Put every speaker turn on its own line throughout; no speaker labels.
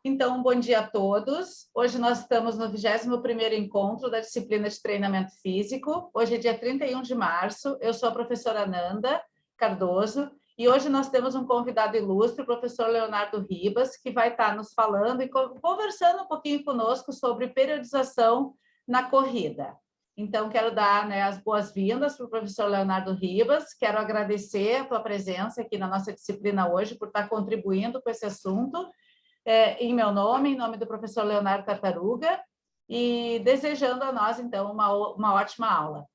Então, bom dia a todos. Hoje nós estamos no 21º encontro da disciplina de treinamento físico. Hoje é dia 31 de março. Eu sou a professora Nanda Cardoso e hoje nós temos um convidado ilustre, o professor Leonardo Ribas, que vai estar nos falando e conversando um pouquinho conosco sobre periodização na corrida. Então, quero dar as boas-vindas para o professor Leonardo Ribas. Quero agradecer a tua presença aqui na nossa disciplina hoje, por estar contribuindo com esse assunto. Em meu nome, em nome do professor Leonardo Tartaruga, e desejando a nós, então, uma ótima aula.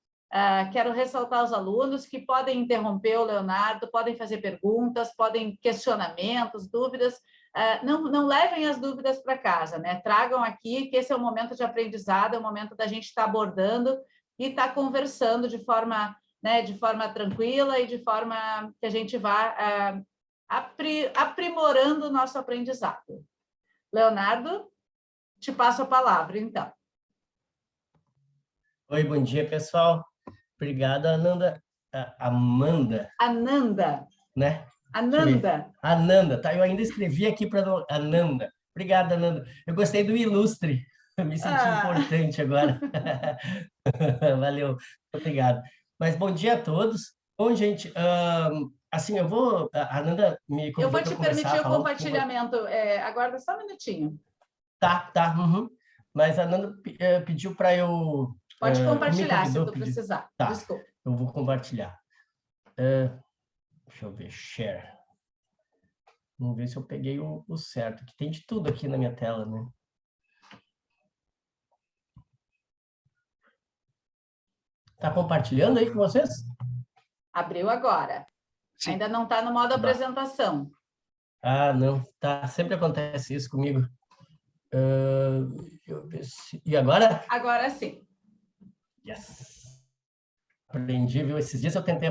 Quero ressaltar aos alunos que podem interromper o Leonardo, podem fazer perguntas, podem questionamentos, dúvidas. Não levem as dúvidas para casa, né? Tragam aqui, que esse é o momento de aprendizado, é o momento da gente estar abordando e estar conversando de forma tranquila e de forma que a gente vá aprimorando o nosso aprendizado. Leonardo, te passo a palavra, então.
Oi, bom dia, pessoal. Obrigado, Ananda. Amanda.
Ananda.
Né?
Ananda.
Ananda, tá? Eu ainda escrevi aqui para Ananda. Obrigado, Ananda. Eu gostei do ilustre. Eu me senti importante agora. Valeu, obrigado. Mas bom dia a todos. Bom, gente, assim, a Ananda me convidou.
Eu vou te permitir o compartilhamento. Aguarda só um minutinho.
Tá. Uhum. Mas a Ananda pediu para eu...
Pode compartilhar, se tu precisar.
Tá,
desculpa.
eu vou compartilhar. Deixa eu ver, share. Vamos ver se eu peguei o certo, que tem de tudo aqui na minha tela, né? Tá compartilhando aí com vocês?
Abriu agora. Sim. Ainda não está no modo apresentação.
Não. Tá. Sempre acontece isso comigo. E agora?
Agora sim.
Yes. Aprendi, viu? Esses dias eu tentei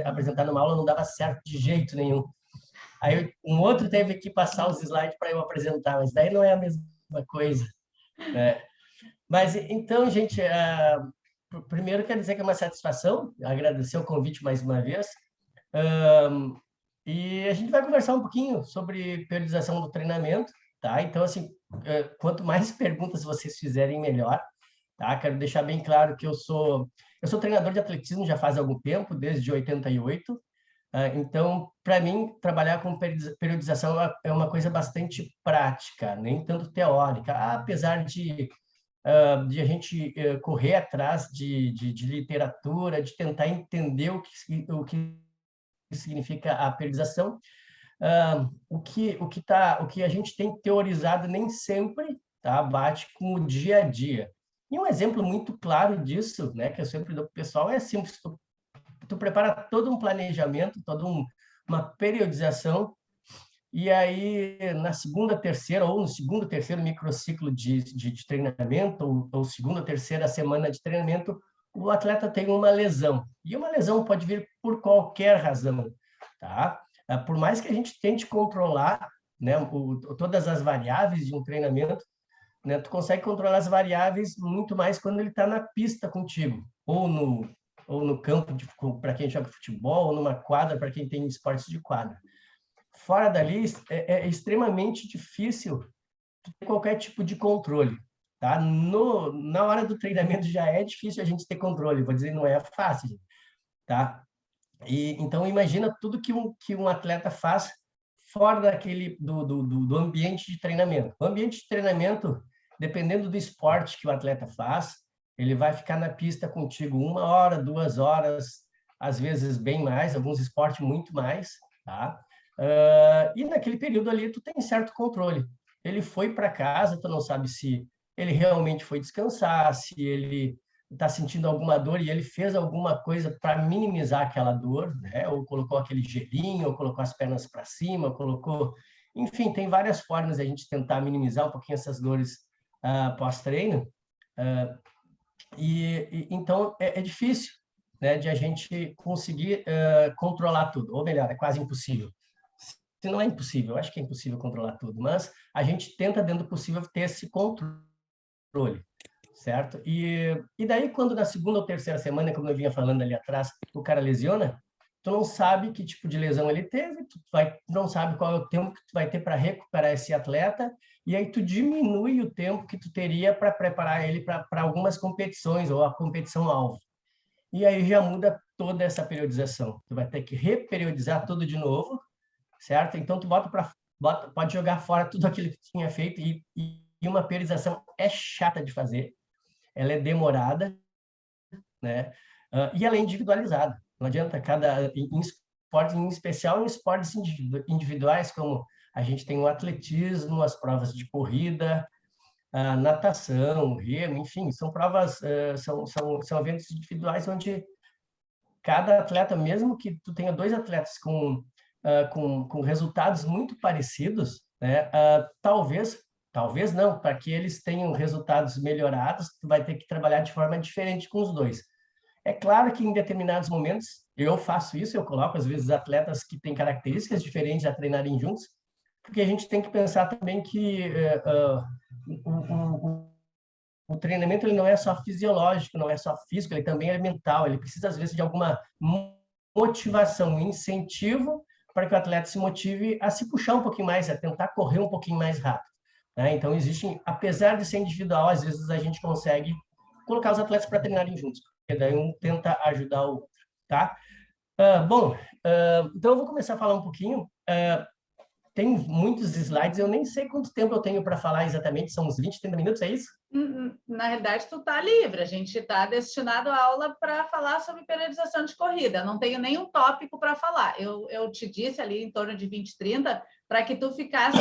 apresentar numa aula, não dava certo de jeito nenhum. Aí um outro teve que passar os slides para eu apresentar, mas daí não é a mesma coisa, né? Mas então, gente, primeiro quero dizer que é uma satisfação, agradecer o convite mais uma vez. E a gente vai conversar um pouquinho sobre periodização do treinamento, tá? Então, assim, quanto mais perguntas vocês fizerem, melhor, tá? Quero deixar bem claro que eu sou treinador de atletismo já faz algum tempo, desde 88. Então, para mim, trabalhar com periodização é uma coisa bastante prática, nem tanto teórica, apesar de a gente correr atrás de literatura, de tentar entender o que significa a periodização. O que a gente tem teorizado nem sempre, tá, bate com o dia a dia. E um exemplo muito claro disso, né, que eu sempre dou para o pessoal, é simples. Tu prepara todo um planejamento, uma periodização, e aí na segunda, terceira, ou no segundo, terceiro microciclo de treinamento, ou segunda, terceira semana de treinamento, o atleta tem uma lesão. E uma lesão pode vir por qualquer razão, tá? Por mais que a gente tente controlar, né, todas as variáveis de um treinamento, né, tu consegue controlar as variáveis muito mais quando ele está na pista contigo, ou no campo para quem joga futebol, ou numa quadra para quem tem esportes de quadra. Fora dali, é extremamente difícil ter qualquer tipo de controle, tá? Na hora do treinamento já é difícil a gente ter controle, vou dizer, não é fácil, tá? Então, imagina tudo que um atleta faz fora do ambiente de treinamento. O ambiente de treinamento, dependendo do esporte que o atleta faz, ele vai ficar na pista contigo 1 hora, 2 horas, às vezes bem mais, alguns esportes muito mais, tá? E naquele período ali, tu tem certo controle. Ele foi para casa, tu não sabe se ele realmente foi descansar, se ele está sentindo alguma dor e ele fez alguma coisa para minimizar aquela dor, né? Ou colocou aquele gelinho, ou colocou as pernas para cima, colocou... Enfim, tem várias formas de a gente tentar minimizar um pouquinho essas dores pós-treino. Então, é difícil, né, de a gente conseguir controlar tudo. Ou melhor, é quase impossível. Se não é impossível, eu acho que é impossível controlar tudo, mas a gente tenta, dentro do possível, ter esse controle, certo? E daí, quando na segunda ou terceira semana, como eu vinha falando ali atrás, o cara lesiona, tu não sabe que tipo de lesão ele teve, tu não sabe qual é o tempo que tu vai ter para recuperar esse atleta, e aí tu diminui o tempo que tu teria para preparar ele para algumas competições ou a competição-alvo. E aí já muda toda essa periodização. Tu vai ter que reperiodizar tudo de novo, certo? Então tu pode jogar fora tudo aquilo que tu tinha feito e uma periodização é chata de fazer, ela é demorada, né? E ela é individualizada. Não adianta em esportes, em especial em esportes individuais, como a gente tem o atletismo, as provas de corrida, a natação, o remo, enfim, são provas, são eventos individuais onde cada atleta, mesmo que tu tenha dois atletas com resultados muito parecidos, né? Talvez não, para que eles tenham resultados melhorados, tu vai ter que trabalhar de forma diferente com os dois. É claro que em determinados momentos eu faço isso, eu coloco às vezes atletas que têm características diferentes a treinarem juntos, porque a gente tem que pensar também que o treinamento ele não é só fisiológico, não é só físico, ele também é mental, ele precisa às vezes de alguma motivação, incentivo para que o atleta se motive a se puxar um pouquinho mais, a tentar correr um pouquinho mais rápido, né? Então existem, apesar de ser individual, às vezes a gente consegue colocar os atletas para treinarem juntos, porque daí um tenta ajudar o outro, tá? Bom, então eu vou começar a falar um pouquinho. Tem muitos slides, eu nem sei quanto tempo eu tenho para falar exatamente, são uns 20, 30 minutos, é isso?
Na realidade, tu está livre, a gente está destinado a aula para falar sobre periodização de corrida, não tenho nenhum tópico para falar. Eu te disse ali em torno de 20, 30, para que tu ficasse,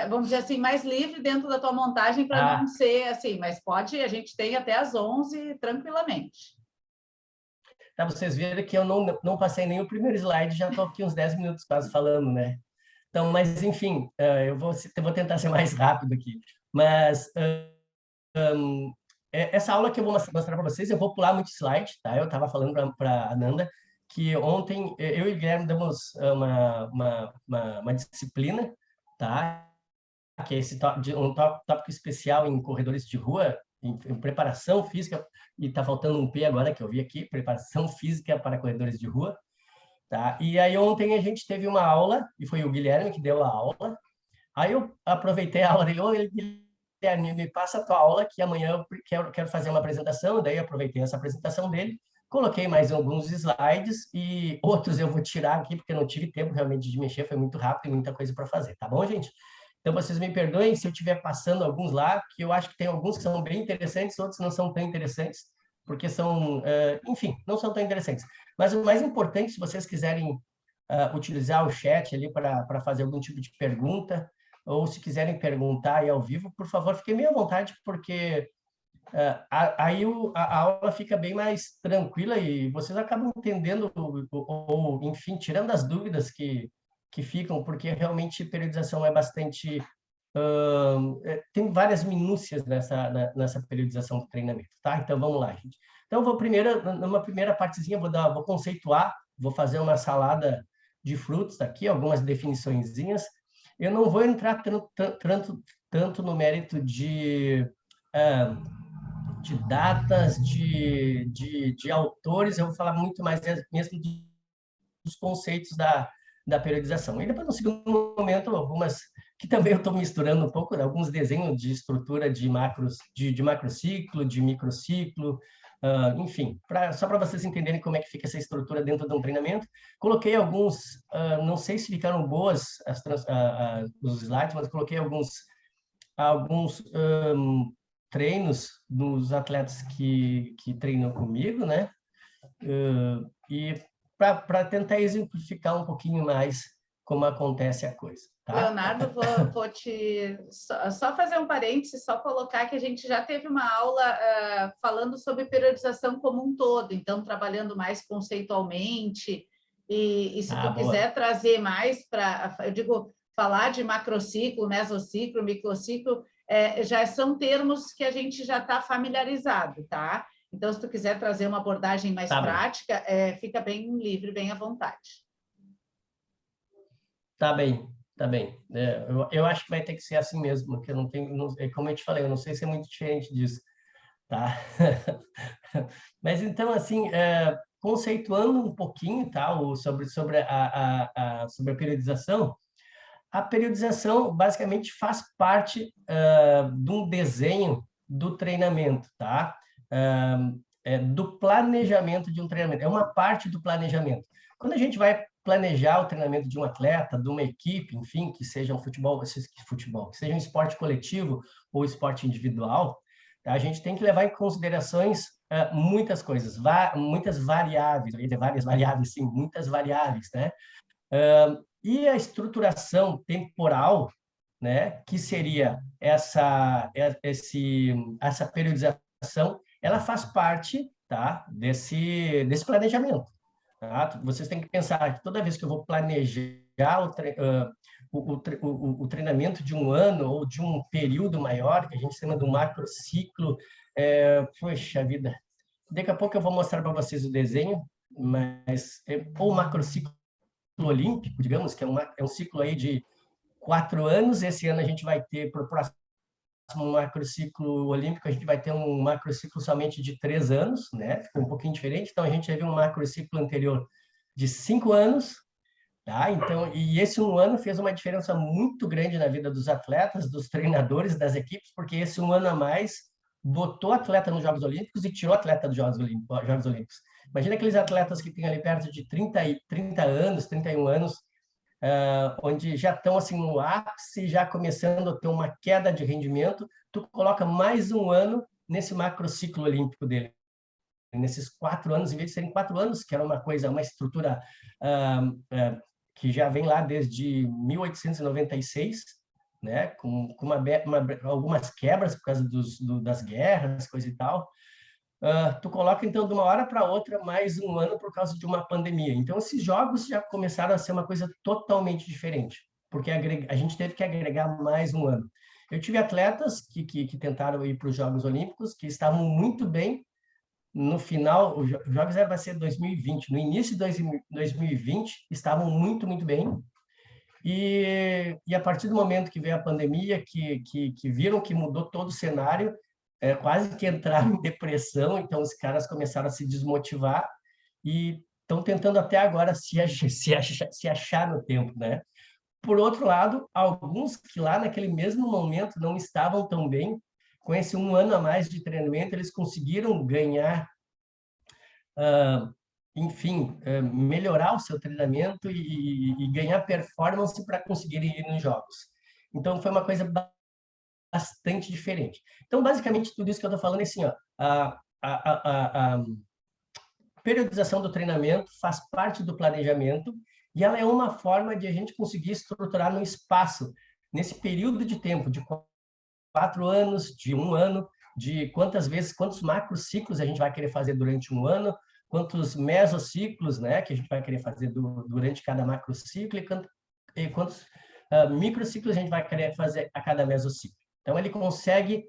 vamos dizer assim, mais livre dentro da tua montagem, para não ser assim, mas a gente tem até às 11 tranquilamente.
Para vocês verem que eu não passei nem o primeiro slide, já estou aqui uns 10 minutos quase falando, né? Então, mas enfim, eu vou tentar ser mais rápido aqui. Mas essa aula que eu vou mostrar para vocês, eu vou pular muito slide, tá? Eu estava falando para a Ananda que ontem eu e o Guilherme damos uma disciplina, tá? Que é um tópico especial em corredores de rua, em preparação física, e está faltando um P agora que eu vi aqui, preparação física para corredores de rua, tá? E aí ontem a gente teve uma aula, e foi o Guilherme que deu a aula. Aí eu aproveitei a aula dele, Guilherme, me passa a tua aula, que amanhã eu quero fazer uma apresentação, daí aproveitei essa apresentação dele, coloquei mais alguns slides e outros eu vou tirar aqui, porque eu não tive tempo realmente de mexer, foi muito rápido e muita coisa para fazer, tá bom, gente? Então, vocês me perdoem se eu estiver passando alguns lá, que eu acho que tem alguns que são bem interessantes, outros não são tão interessantes, porque enfim, não são tão interessantes. Mas o mais importante, se vocês quiserem utilizar o chat ali para fazer algum tipo de pergunta, ou se quiserem perguntar aí ao vivo, por favor, fiquem bem à vontade, porque aí a aula fica bem mais tranquila e vocês acabam entendendo, ou enfim, tirando as dúvidas que ficam, porque realmente periodização é bastante... tem várias minúcias nessa periodização do treinamento, tá? Então, vamos lá, gente. Então, numa primeira partezinha, vou conceituar, vou fazer uma salada de frutos aqui, algumas definiçõezinhas. Eu não vou entrar tanto no mérito de datas, de autores, eu vou falar muito mais mesmo dos conceitos da periodização. E depois, no segundo momento, algumas que também eu estou misturando um pouco, né? Alguns desenhos de estrutura de macros, de macrociclo, de microciclo, enfim, só para vocês entenderem como é que fica essa estrutura dentro de um treinamento. Coloquei alguns, não sei se ficaram boas os slides, mas coloquei alguns treinos dos atletas que treinam comigo, né? E para tentar exemplificar um pouquinho mais como acontece a coisa. Tá?
Leonardo, vou te só fazer um parênteses, só colocar que a gente já teve uma aula falando sobre periodização como um todo, então trabalhando mais conceitualmente, e se tu quiser trazer mais eu digo, falar de macrociclo, mesociclo, microciclo, já são termos que a gente já está familiarizado, tá? Então, se tu quiser trazer uma abordagem mais prática, fica bem livre, bem à vontade.
Tá bem. Tá bem. Eu acho que vai ter que ser assim mesmo, porque eu não tenho, como eu te falei, eu não sei se é muito diferente disso, tá? Mas então, assim, conceituando um pouquinho, tá, sobre a periodização. A periodização basicamente faz parte de um desenho do treinamento, tá? Do planejamento de um treinamento. É uma parte do planejamento. Quando a gente vai planejar o treinamento de um atleta, de uma equipe, enfim, que seja um futebol, que seja um esporte coletivo ou esporte individual, tá? A gente tem que levar em considerações muitas coisas, muitas variáveis, eu ia dizer várias variáveis, sim, muitas variáveis, né? E a estruturação temporal, né, que seria essa periodização, ela faz parte, tá, desse planejamento. Tá? Vocês têm que pensar que toda vez que eu vou planejar o treinamento de um ano ou de um período maior, que a gente chama do macrociclo, poxa vida, daqui a pouco eu vou mostrar para vocês o desenho, mas ou macrociclo olímpico, digamos, que é um ciclo aí de 4 anos. Esse ano a gente vai ter, para o próximo macrociclo olímpico, a gente vai ter um macrociclo somente de 3 anos, né? Ficou um pouquinho diferente. Então, a gente teve um macrociclo anterior de 5 anos, tá? Então, e esse um ano fez uma diferença muito grande na vida dos atletas, dos treinadores, das equipes, porque esse um ano a mais botou atleta nos Jogos Olímpicos e tirou atleta dos Jogos Olímpicos. Imagina aqueles atletas que têm ali perto de 30 anos, 31 anos, onde já estão assim no ápice, já começando a ter uma queda de rendimento, tu coloca mais um ano nesse macrociclo olímpico dele. Nesses 4 anos, em vez de serem 4 anos, que era uma estrutura que já vem lá desde 1896, né, com algumas quebras por causa das guerras, coisa e tal. Tu coloca, então, de uma hora para outra, mais um ano por causa de uma pandemia. Então, esses jogos já começaram a ser uma coisa totalmente diferente, porque a gente teve que agregar mais um ano. Eu tive atletas que tentaram ir para os Jogos Olímpicos, que estavam muito bem. No final, os Jogos vai ser 2020. No início de 2020, estavam muito, muito bem. E a partir do momento que veio a pandemia, que viram que mudou todo o cenário, quase que entraram em depressão, então os caras começaram a se desmotivar e estão tentando até agora se achar no tempo, né? Por outro lado, alguns que lá naquele mesmo momento não estavam tão bem, com esse um ano a mais de treinamento, eles conseguiram ganhar, enfim, melhorar o seu treinamento e ganhar performance para conseguirem ir nos jogos. Então, foi uma coisa bastante diferente. Então, basicamente, tudo isso que eu estou falando é assim, ó, a periodização do treinamento faz parte do planejamento e ela é uma forma de a gente conseguir estruturar no espaço, nesse período de tempo, de 4 anos, de 1 ano, de quantos macrociclos a gente vai querer fazer durante um ano, quantos mesociclos, né, que a gente vai querer fazer durante cada macrociclo e quantos microciclos a gente vai querer fazer a cada mesociclo. Então, ele consegue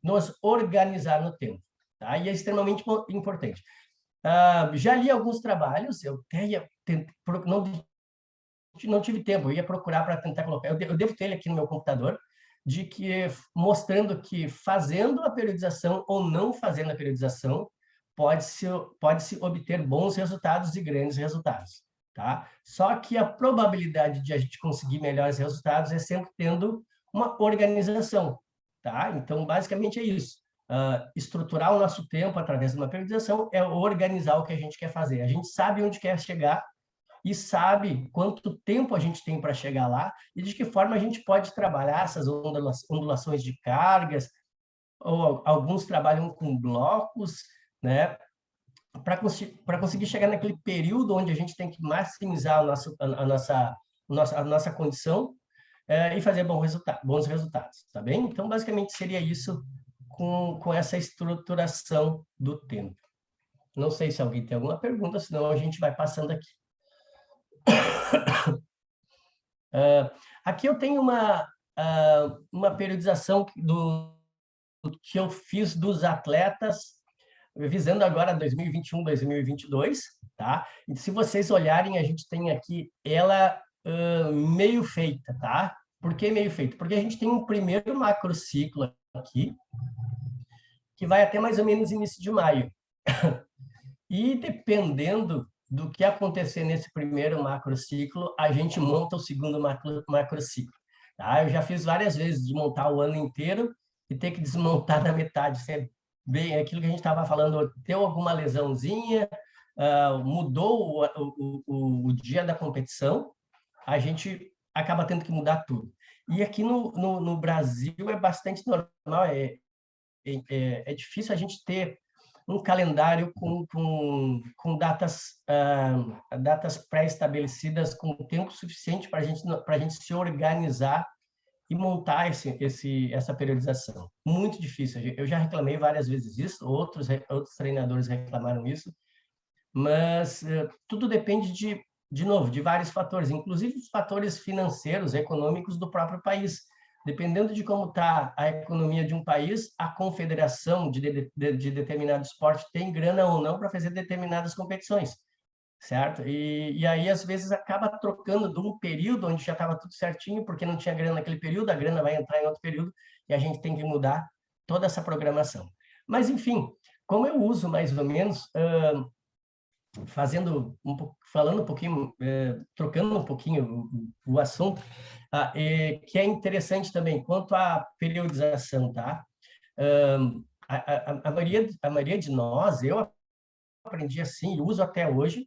nos organizar no tempo, tá? E é extremamente importante. Já li alguns trabalhos, eu até não tive tempo, eu ia procurar para tentar colocar, eu devo ter ele aqui no meu computador, mostrando que fazendo a periodização ou não fazendo a periodização, pode-se obter bons resultados e grandes resultados, tá? Só que a probabilidade de a gente conseguir melhores resultados é sempre tendo uma organização, tá? Então, basicamente é isso. Estruturar o nosso tempo através de uma periodização é organizar o que a gente quer fazer. A gente sabe onde quer chegar e sabe quanto tempo a gente tem para chegar lá e de que forma a gente pode trabalhar essas ondulações de cargas, ou alguns trabalham com blocos, né, para conseguir chegar naquele período onde a gente tem que maximizar a nossa condição e fazer bons resultados, tá bem? Então, basicamente, seria isso com essa estruturação do tempo. Não sei se alguém tem alguma pergunta, senão a gente vai passando aqui. Aqui eu tenho uma periodização que eu fiz dos atletas, visando agora 2021, 2022, tá? E se vocês olharem, a gente tem aqui ela meio feita, tá? Por que meio feita? Porque a gente tem um primeiro macrociclo aqui, que vai até mais ou menos início de maio. E dependendo do que acontecer nesse primeiro macrociclo, a gente monta o segundo macrociclo. Tá? Eu já fiz várias vezes de montar o ano inteiro e ter que desmontar na metade. Isso é bem aquilo que a gente estava falando, deu alguma lesãozinha, mudou o dia da competição, a gente acaba tendo que mudar tudo. E aqui no Brasil é bastante normal, é difícil a gente ter um calendário com datas pré-estabelecidas, com tempo suficiente para a gente se organizar e montar essa periodização. Muito difícil. Eu já reclamei várias vezes isso, outros treinadores reclamaram isso, mas tudo depende de novo, de vários fatores, inclusive os fatores financeiros, econômicos do próprio país. Dependendo de como está a economia de um país, a confederação de determinado esporte tem grana ou não para fazer determinadas competições, certo? E aí, às vezes, acaba trocando de um período onde já estava tudo certinho, porque não tinha grana naquele período, a grana vai entrar em outro período, e a gente tem que mudar toda essa programação. Mas, enfim, como eu uso mais ou menos, falando um pouquinho, trocando um pouquinho o assunto, que é interessante também, quanto à periodização, tá? A maioria de nós, eu aprendi assim, e uso até hoje,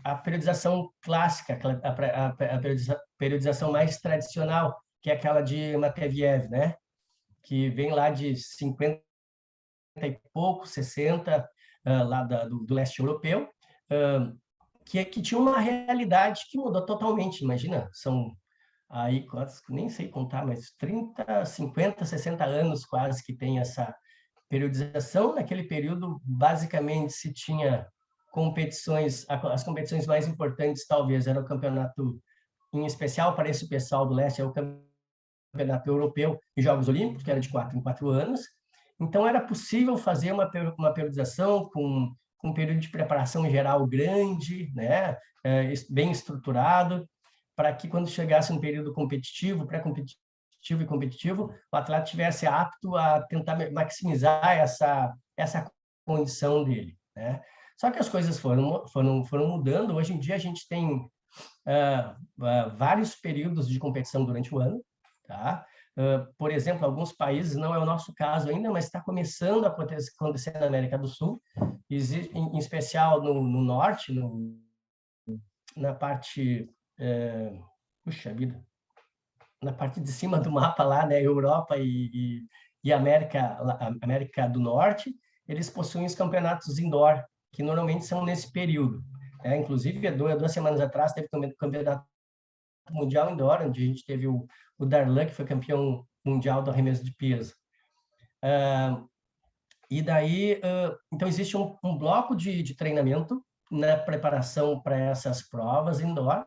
a periodização clássica, a periodização mais tradicional, que é aquela de Matveev, né? Que vem lá de 50 e pouco, 60, lá do leste europeu, que tinha uma realidade que mudou totalmente. Imagina, são aí, nem sei contar, mas 30, 50, 60 anos quase que tem essa periodização. Naquele período, basicamente, se tinha competições, as competições mais importantes talvez era o campeonato, em especial para esse pessoal do leste, é o campeonato europeu e Jogos Olímpicos, que era de 4 em 4 anos. Então, era possível fazer uma periodização com um período de preparação geral grande, né? Bem estruturado, para que quando chegasse um período competitivo, pré-competitivo e competitivo, o atleta tivesse apto a tentar maximizar essa condição dele, né? Só que as coisas foram mudando. Hoje em dia a gente tem vários períodos de competição durante o ano, tá? Por exemplo, alguns países, não é o nosso caso ainda, mas está começando a acontecer na América do Sul, em especial no norte, na parte, puxa vida, na parte de cima do mapa lá, né, Europa e América do Norte, eles possuem os campeonatos indoor, que normalmente são nesse período. Inclusive, 2 semanas atrás, teve também o campeonato mundial indoor, onde a gente teve o Darlan, que foi campeão mundial do arremesso de peso. E daí, então, existe um bloco de treinamento na preparação para essas provas indoor.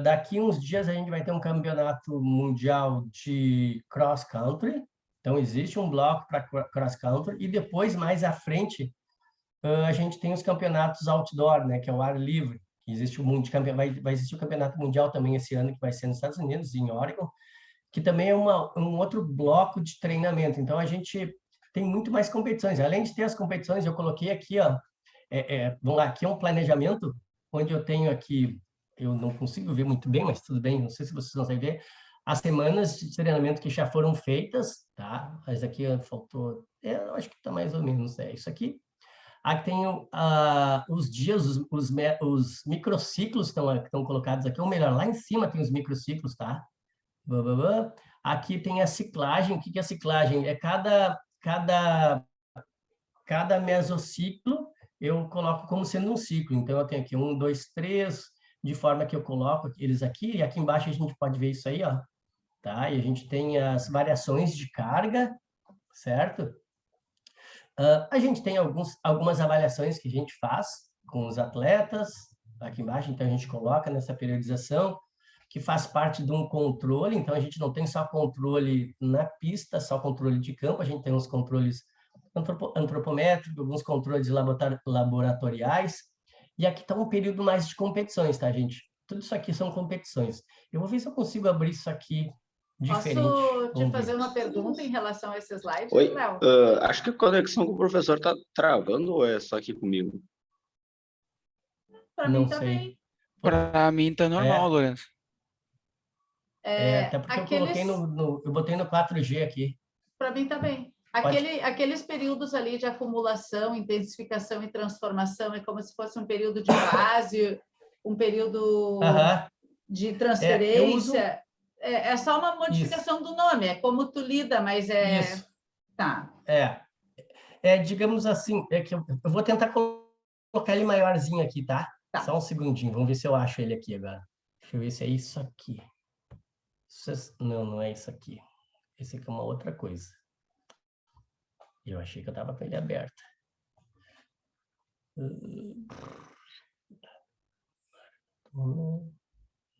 Daqui uns dias a gente vai ter um campeonato mundial de cross country. Então, existe um bloco para cross country. E depois, mais à frente, a gente tem os campeonatos outdoor, né, que é o ar livre. Existe vai existir o campeonato mundial também esse ano, que vai ser nos Estados Unidos, em Oregon, que também é um outro bloco de treinamento. Então, a gente tem muito mais competições. Além de ter as competições, eu coloquei aqui, ó, vamos lá, aqui é um planejamento, onde eu tenho aqui, eu não consigo ver muito bem, mas tudo bem, não sei se vocês conseguem ver, as semanas de treinamento que já foram feitas, tá? Mas aqui faltou, eu acho que está mais ou menos, isso aqui. Aqui tem os dias, os microciclos estão colocados aqui, ou melhor, lá em cima tem os microciclos, tá? Aqui tem a ciclagem. O que é a ciclagem? É cada mesociclo eu coloco como sendo um ciclo. Então, eu tenho aqui 1, 2, 3, de forma que eu coloco eles aqui, e aqui embaixo a gente pode ver isso aí, ó, tá? E a gente tem as variações de carga, certo? A gente tem algumas avaliações que a gente faz com os atletas, aqui embaixo, então a gente coloca nessa periodização, que faz parte de um controle. Então, a gente não tem só controle na pista, só controle de campo, a gente tem uns controles antropométricos, alguns controles laboratoriais, e aqui está um período mais de competições, tá, gente? Tudo isso aqui são competições. Eu vou ver se eu consigo abrir isso aqui diferente.
Posso te
Vamos
fazer
ver.
uma pergunta em relação a esse slide,
Oi,
Léo?
acho que a conexão com o professor está travando ou é só aqui comigo?
Para mim
Não
tá
sei.
bem.
Para mim tá normal,
É,
Lourenço.
até porque eu coloquei
Aqueles,
eu botei no 4G aqui.
para mim tá bem.
Pode.
Aqueles períodos ali de acumulação, intensificação e transformação é como se fosse um período de base, um período
Aham.
de
Eu uso
transferência. É só uma
isso.
modificação do nome, é como tu lida, mas
Isso.
tá.
Digamos assim, é que eu vou tentar colocar ele maiorzinho aqui, tá?
Tá.
Só um segundinho, vamos ver se eu acho ele aqui agora. Deixa eu ver se é isso aqui. Não, não é isso aqui. Esse aqui é uma outra coisa. Eu achei que eu estava com ele aberto.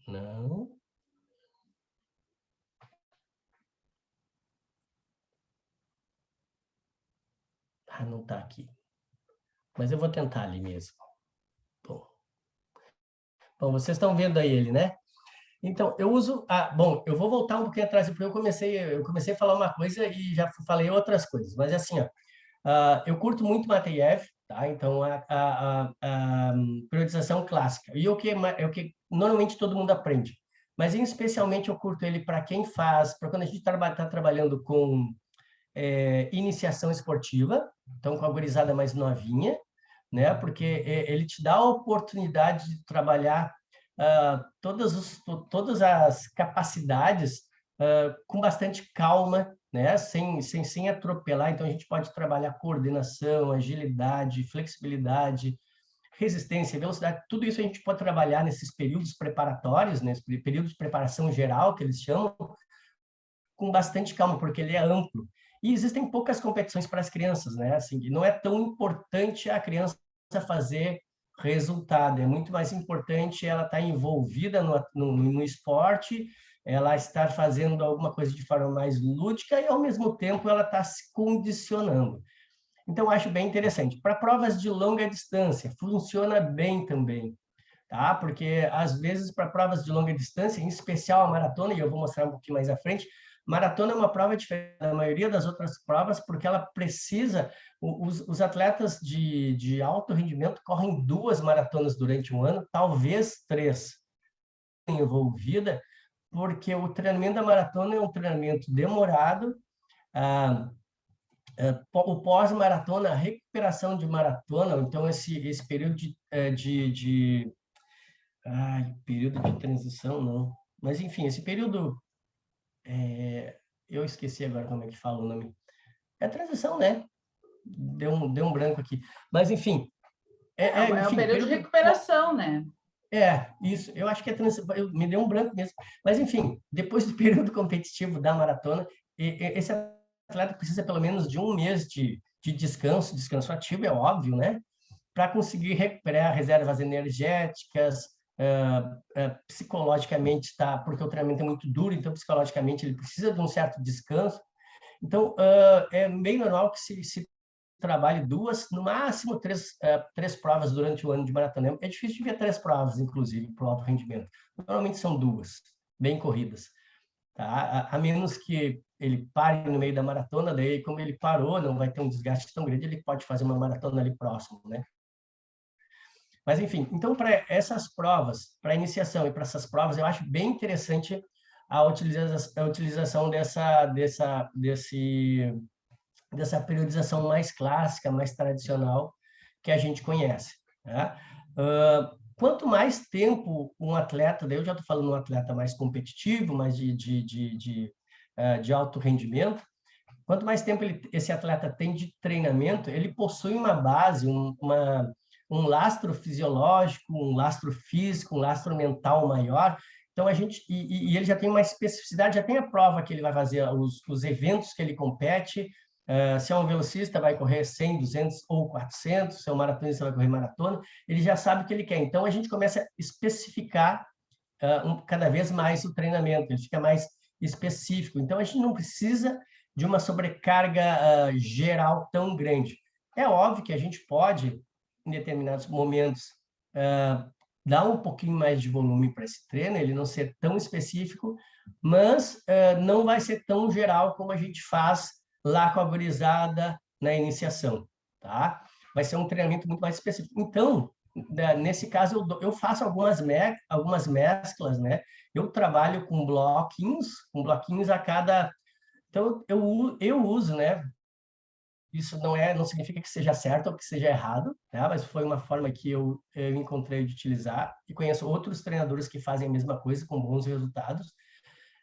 Não. Ah, não está aqui. Mas eu vou tentar ali mesmo. Bom, vocês estão vendo aí ele, né? Então, eu uso... bom, eu vou voltar um pouquinho atrás, porque eu comecei a falar uma coisa e já falei outras coisas. Mas assim, ó, eu curto muito Mateev, tá? Então, a periodização clássica. E é o que normalmente todo mundo aprende. Mas, especialmente, eu curto ele para quem faz... Para quando a gente está trabalhando com iniciação esportiva, então com a gurizada mais novinha, né? Porque ele te dá a oportunidade de trabalhar todas as capacidades com bastante calma, né? Sem atropelar. Então, a gente pode trabalhar coordenação, agilidade, flexibilidade, resistência, velocidade. Tudo isso a gente pode trabalhar nesses períodos preparatórios, né? Períodos de preparação geral, que eles chamam, com bastante calma, porque ele é amplo. E existem poucas competições para as crianças, né? Assim, não é tão importante a criança fazer resultado, é muito mais importante ela estar envolvida no esporte, ela estar fazendo alguma coisa de forma mais lúdica e, ao mesmo tempo, ela está se condicionando. Então, acho bem interessante. Para provas de longa distância, funciona bem também, tá? Porque, às vezes, para provas de longa distância, em especial a maratona, e eu vou mostrar um pouquinho mais à frente, maratona é uma prova diferente da maioria das outras provas, porque ela precisa... Os atletas de alto rendimento correm 2 maratonas durante um ano, talvez 3 envolvida, porque o treinamento da maratona é um treinamento demorado, o pós-maratona, a recuperação de maratona, então esse período período de transição, não. Mas, enfim, esse período... eu esqueci agora como é que fala o nome. É transição, né? Deu um branco aqui. Mas, enfim...
É um período de recuperação, né?
Isso. Eu acho que é transição. Me deu um branco mesmo. Mas, enfim, depois do período competitivo da maratona, esse atleta precisa pelo menos de um mês de descanso ativo, é óbvio, né? Para conseguir recuperar reservas energéticas, psicologicamente, porque o treinamento é muito duro, então psicologicamente ele precisa de um certo descanso. Então, é bem normal que se trabalhe 2, no máximo 3 provas durante o ano de maratona. É difícil de ver 3 provas, inclusive, para o alto rendimento. Normalmente são 2, bem corridas. Tá? A menos que ele pare no meio da maratona, daí, como ele parou, não vai ter um desgaste tão grande, ele pode fazer uma maratona ali próximo, né? Mas, enfim, então, para essas provas, para iniciação e para essas provas, eu acho bem interessante a utilização dessa periodização mais clássica, mais tradicional, que a gente conhece. Tá? Quanto mais tempo um atleta, daí eu já estou falando um atleta mais competitivo, mais de alto rendimento, quanto mais tempo esse atleta tem de treinamento, ele possui uma base, um lastro fisiológico, um lastro físico, um lastro mental maior. Então, ele já tem uma especificidade, já tem a prova que ele vai fazer, os eventos que ele compete. Se é um velocista, vai correr 100, 200 ou 400, se é um maratonista, vai correr maratona. Ele já sabe o que ele quer. Então, a gente começa a especificar cada vez mais o treinamento, ele fica mais específico. Então, a gente não precisa de uma sobrecarga geral tão grande. É óbvio que a gente pode, em determinados momentos, dar um pouquinho mais de volume para esse treino, ele não ser tão específico, mas não vai ser tão geral como a gente faz lá com a gurizada na iniciação, tá? Vai ser um treinamento muito mais específico. Então, nesse caso, eu faço algumas mesclas, né? Eu trabalho com bloquinhos a cada... Então, eu uso, né? Isso não significa que seja certo ou que seja errado, tá? Mas foi uma forma que eu encontrei de utilizar e conheço outros treinadores que fazem a mesma coisa com bons resultados.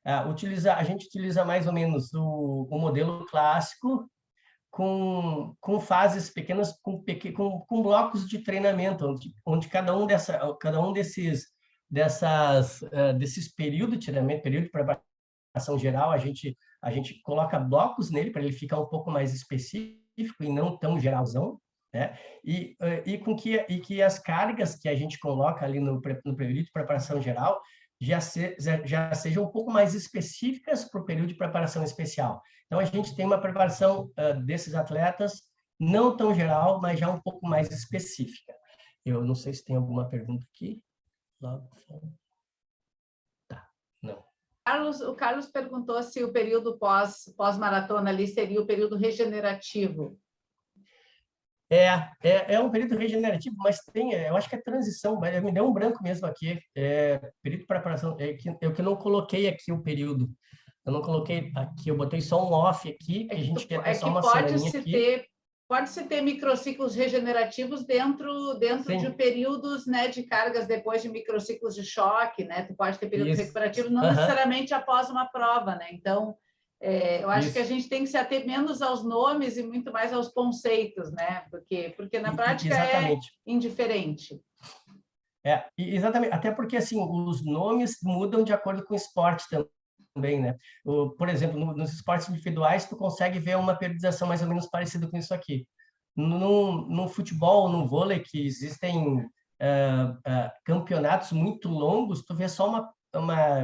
A gente utiliza mais ou menos o modelo clássico com fases pequenas, com blocos de treinamento, onde cada um desses períodos de treinamento, período de preparação geral, a gente coloca blocos nele para ele ficar um pouco mais específico e não tão geralzão, né? E que as cargas que a gente coloca ali no período de preparação geral já sejam um pouco mais específicas para o período de preparação especial. Então, a gente tem uma preparação desses atletas não tão geral, mas já um pouco mais específica. Eu não sei se tem alguma pergunta aqui. Tá, não.
O Carlos perguntou se o período pós-maratona ali seria o período regenerativo.
É um período regenerativo, mas eu acho que é transição, mas me deu um branco mesmo aqui. Período de preparação, eu que não coloquei aqui o período. Eu não coloquei aqui, eu botei só um off aqui, que a gente quer ter só uma semaninha aqui.
Pode-se ter microciclos regenerativos dentro de períodos, né, de cargas depois de microciclos de choque, né? Tu pode ter períodos recuperativos, não necessariamente após uma prova, né? Então, eu acho que a gente tem que se ater menos aos nomes e muito mais aos conceitos, né? Porque na prática é indiferente.
Exatamente. Até porque, assim, os nomes mudam de acordo com o esporte também, né? Por exemplo, nos esportes individuais, tu consegue ver uma periodização mais ou menos parecida com isso aqui. No futebol, no vôlei, que existem campeonatos muito longos, tu vê só uma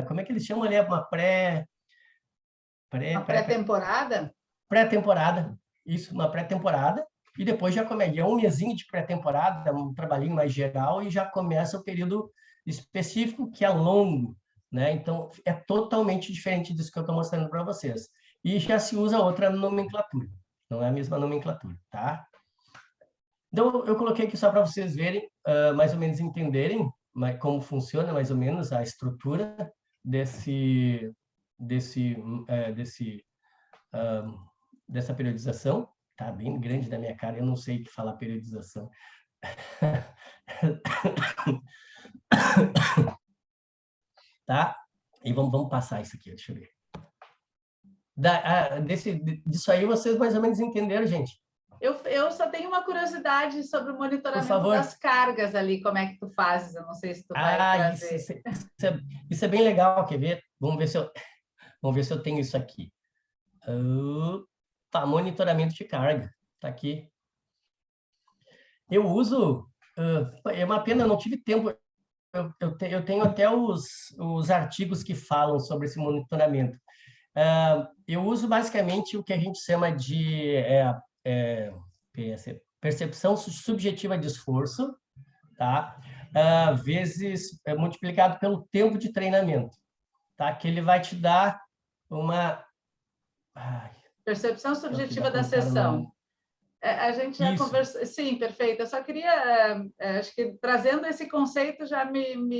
como é que eles chamam ali? Uma
pré-temporada?
Pré-temporada, isso, uma pré-temporada, e depois já começa um mesinho de pré-temporada, um trabalhinho mais geral, e já começa o período específico, que é longo, né? Então, é totalmente diferente disso que eu estou mostrando para vocês. E já se usa outra nomenclatura, não é a mesma nomenclatura, tá? Então, eu coloquei aqui só para vocês verem, mais ou menos entenderem como funciona, mais ou menos, a estrutura dessa periodização. Tá bem grande na minha cara, eu não sei o que falar periodização. Tá? E vamos passar isso aqui, deixa eu ver. Disso aí vocês mais ou menos entenderam, gente?
Eu só tenho uma curiosidade sobre o monitoramento das cargas ali, como é que tu fazes? Eu não sei se tu vai trazer.
Isso é bem legal, quer ver? Vamos ver se eu tenho isso aqui. Tá, monitoramento de carga. Tá aqui. Eu uso... é uma pena, eu não tive tempo. Eu tenho até os artigos que falam sobre esse monitoramento. Eu uso basicamente o que a gente chama de percepção subjetiva de esforço, tá? Vezes multiplicado pelo tempo de treinamento, tá? Que ele vai te dar uma...
Percepção subjetiva da sessão. A gente já conversou... Sim, perfeito. Eu só queria... acho que trazendo esse conceito já me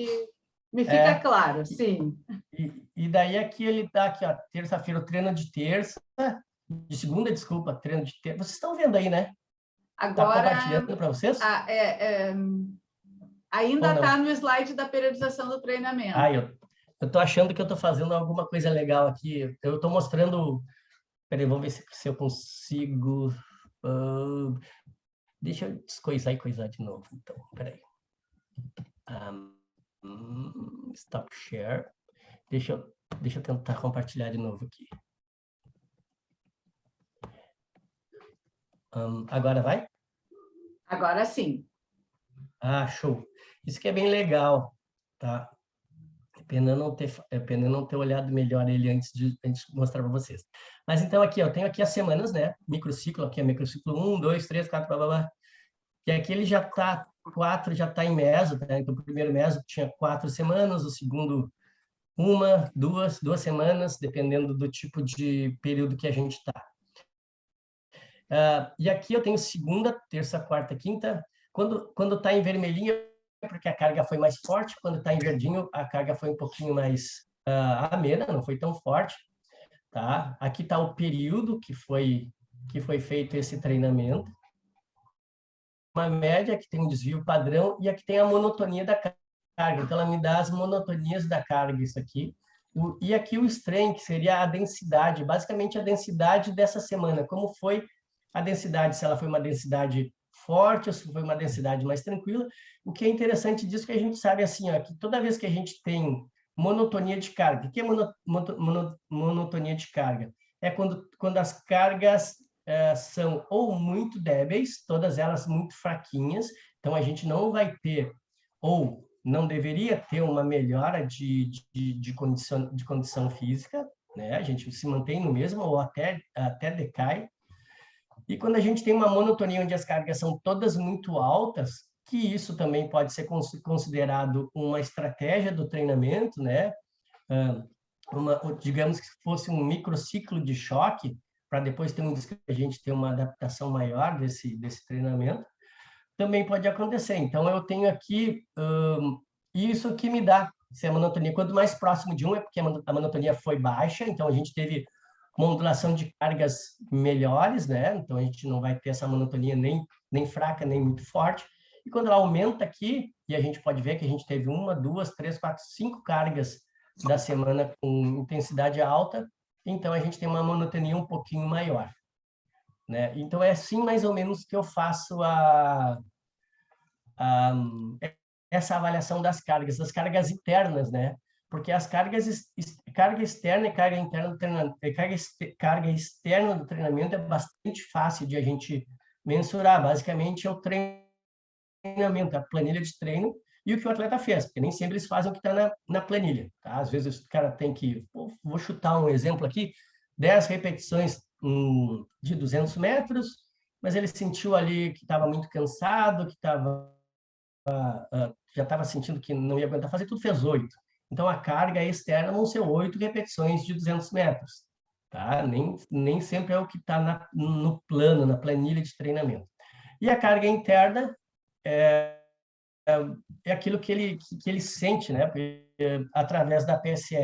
fica claro, sim.
E daí aqui ele está aqui, ó, terça-feira, o treino de terça, de segunda, desculpa, treino de terça. Vocês estão vendo aí, né?
Agora...
Está compartilhando para vocês?
Ainda está no slide da periodização do treinamento.
Eu estou achando que eu estou fazendo alguma coisa legal aqui. Eu estou mostrando... Peraí, vamos ver se eu consigo... deixa eu descoisar e coisar de novo, então. Peraí. Stop share. Deixa eu tentar compartilhar de novo aqui. Agora vai?
Agora sim.
Show. Isso que é bem legal, tá? É pena não ter olhado melhor ele antes de mostrar para vocês. Mas então aqui, eu tenho aqui as semanas, né? Microciclo, aqui é microciclo 1, 2, 3, 4, blá, blá, blá. E aqui ele já está 4 já está em meso, né? Então, o primeiro meso tinha 4 semanas, o segundo, 1, 2 semanas, dependendo do tipo de período que a gente está. E aqui eu tenho segunda, terça, quarta, quinta. Quando está em vermelhinho, é porque a carga foi mais forte. Quando está em verdinho, a carga foi um pouquinho mais amena, não foi tão forte. Tá? Aqui está o período que foi feito esse treinamento. Uma média que tem um desvio padrão e aqui tem a monotonia da carga. Então, ela me dá as monotonias da carga, isso aqui. E aqui o strain, que seria a densidade, basicamente a densidade dessa semana. Como foi a densidade, se ela foi uma densidade forte ou se foi uma densidade mais tranquila. O que é interessante disso é que a gente sabe assim, ó, que toda vez que a gente tem monotonia de carga, o que é monotonia de carga? É quando as cargas são ou muito débeis, todas elas muito fraquinhas, então a gente não vai ter, ou não deveria ter uma melhora de condição física, né? A gente se mantém no mesmo ou até decai. E quando a gente tem uma monotonia onde as cargas são todas muito altas, que isso também pode ser considerado uma estratégia do treinamento, né? Digamos que fosse um microciclo de choque, para depois a gente ter uma adaptação maior desse treinamento, também pode acontecer. Então, eu tenho aqui isso que me dá se a monotonia. Quanto mais próximo de 1 é porque a monotonia foi baixa, então a gente teve uma ondulação de cargas melhores, né? Então, a gente não vai ter essa monotonia nem fraca, nem muito forte. E quando ela aumenta aqui, e a gente pode ver que a gente teve 1, 2, 3, 4, 5 cargas da semana com intensidade alta, então a gente tem uma monotonia um pouquinho maior, né? Então, é assim mais ou menos que eu faço essa avaliação das cargas internas, né? Porque as carga externa e carga interna do treinamento, carga externa do treinamento é bastante fácil de a gente mensurar. Basicamente, é o treinamento, a planilha de treino e o que o atleta fez, porque nem sempre eles fazem o que está na planilha, tá? Às vezes o cara tem que, vou chutar um exemplo aqui, 10 repetições de 200 metros, mas ele sentiu ali que estava muito cansado, que já estava sentindo que não ia aguentar fazer, tudo fez 8. Então, a carga externa vão ser 8 repetições de 200 metros. Tá? Nem sempre é o que está no plano, na planilha de treinamento. E a carga interna é aquilo que ele sente, né? Através da PSE.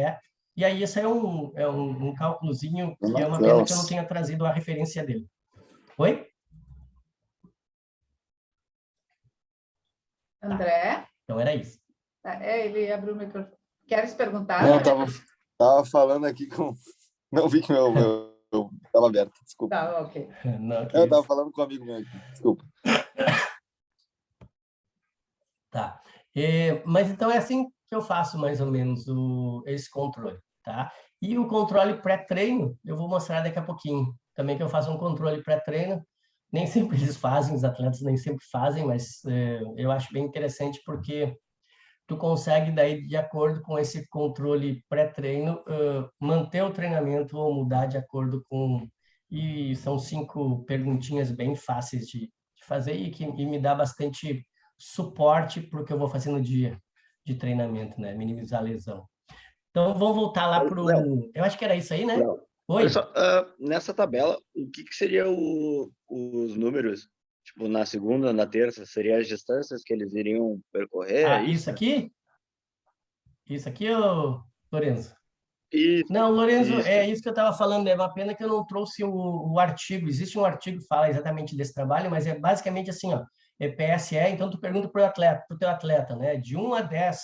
E aí, isso é um cálculozinho que é uma pena que eu não tenha trazido a referência dele. Oi?
André?
Então, era isso.
Ele abriu o microfone. Queres perguntar?
Não, tava falando aqui com... Não vi que meu estava aberto, desculpa.
Tá, ok.
Não,
eu estava falando com um amigo meu aqui, desculpa.
Tá. Mas então é assim que eu faço mais ou menos esse controle, tá? E o controle pré-treino, eu vou mostrar daqui a pouquinho. Também que eu faço um controle pré-treino. Nem sempre eles fazem, os atletas nem sempre fazem, mas eu acho bem interessante porque tu consegue daí, de acordo com esse controle pré-treino, manter o treinamento ou mudar de acordo com... E são 5 perguntinhas bem fáceis de fazer e me dá bastante suporte para o que eu vou fazer no dia de treinamento, né? Minimizar a lesão. Então, vamos voltar lá para o... Eu acho que era isso aí, né?
Léo,
Oi?
olha só, nessa tabela, o que seria os números? Tipo, na segunda, na terça, seriam as distâncias que eles iriam percorrer?
Isso aqui? Isso aqui, Lorenzo?
Isso,
Não, Lorenzo,
isso.
é isso que eu estava falando. É uma pena que eu não trouxe o artigo. Existe um artigo que fala exatamente desse trabalho, mas é basicamente assim, ó, é PSE. Então, tu pergunta para o teu atleta, né? De 1 a 10,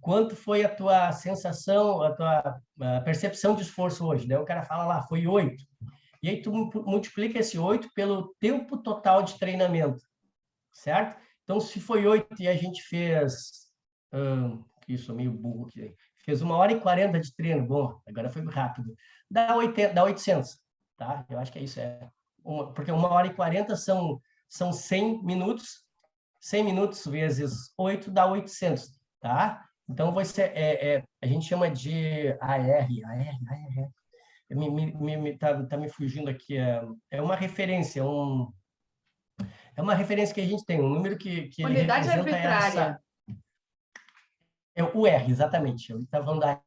quanto foi a tua sensação, a tua percepção de esforço hoje? Daí o cara fala lá, foi 8. E aí tu multiplica esse 8 pelo tempo total de treinamento, certo? Então, se foi 8 e a gente fez... isso, sou meio burro aqui. Fez 1h40 de treino. Bom, agora foi rápido. Dá 800, tá? Eu acho que é isso. Porque 1h40 são 100 minutos. 100 minutos vezes 8 dá 800, tá? Então, a gente chama de AR. Tá me fugindo aqui. É uma referência, É uma referência que a gente tem, um número que ele
Unidade
representa
arbitrária.
É o R, exatamente. Eu estava falando da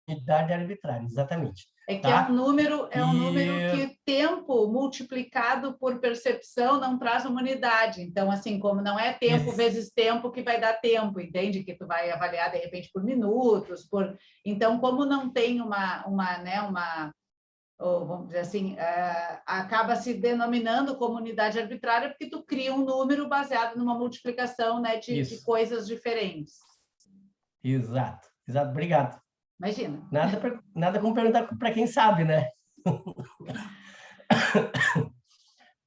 unidade arbitrária, exatamente.
É que
tá?
é um número que tempo multiplicado por percepção não traz uma unidade. Então, assim, como não é tempo vezes tempo que vai dar tempo, entende? Que tu vai avaliar, de repente, por minutos, por... Então, como não tem ou vamos dizer assim, acaba se denominando como unidade arbitrária porque tu cria um número baseado numa multiplicação, né, de coisas diferentes.
Exato, obrigado.
Imagina.
Nada como perguntar para quem sabe, né?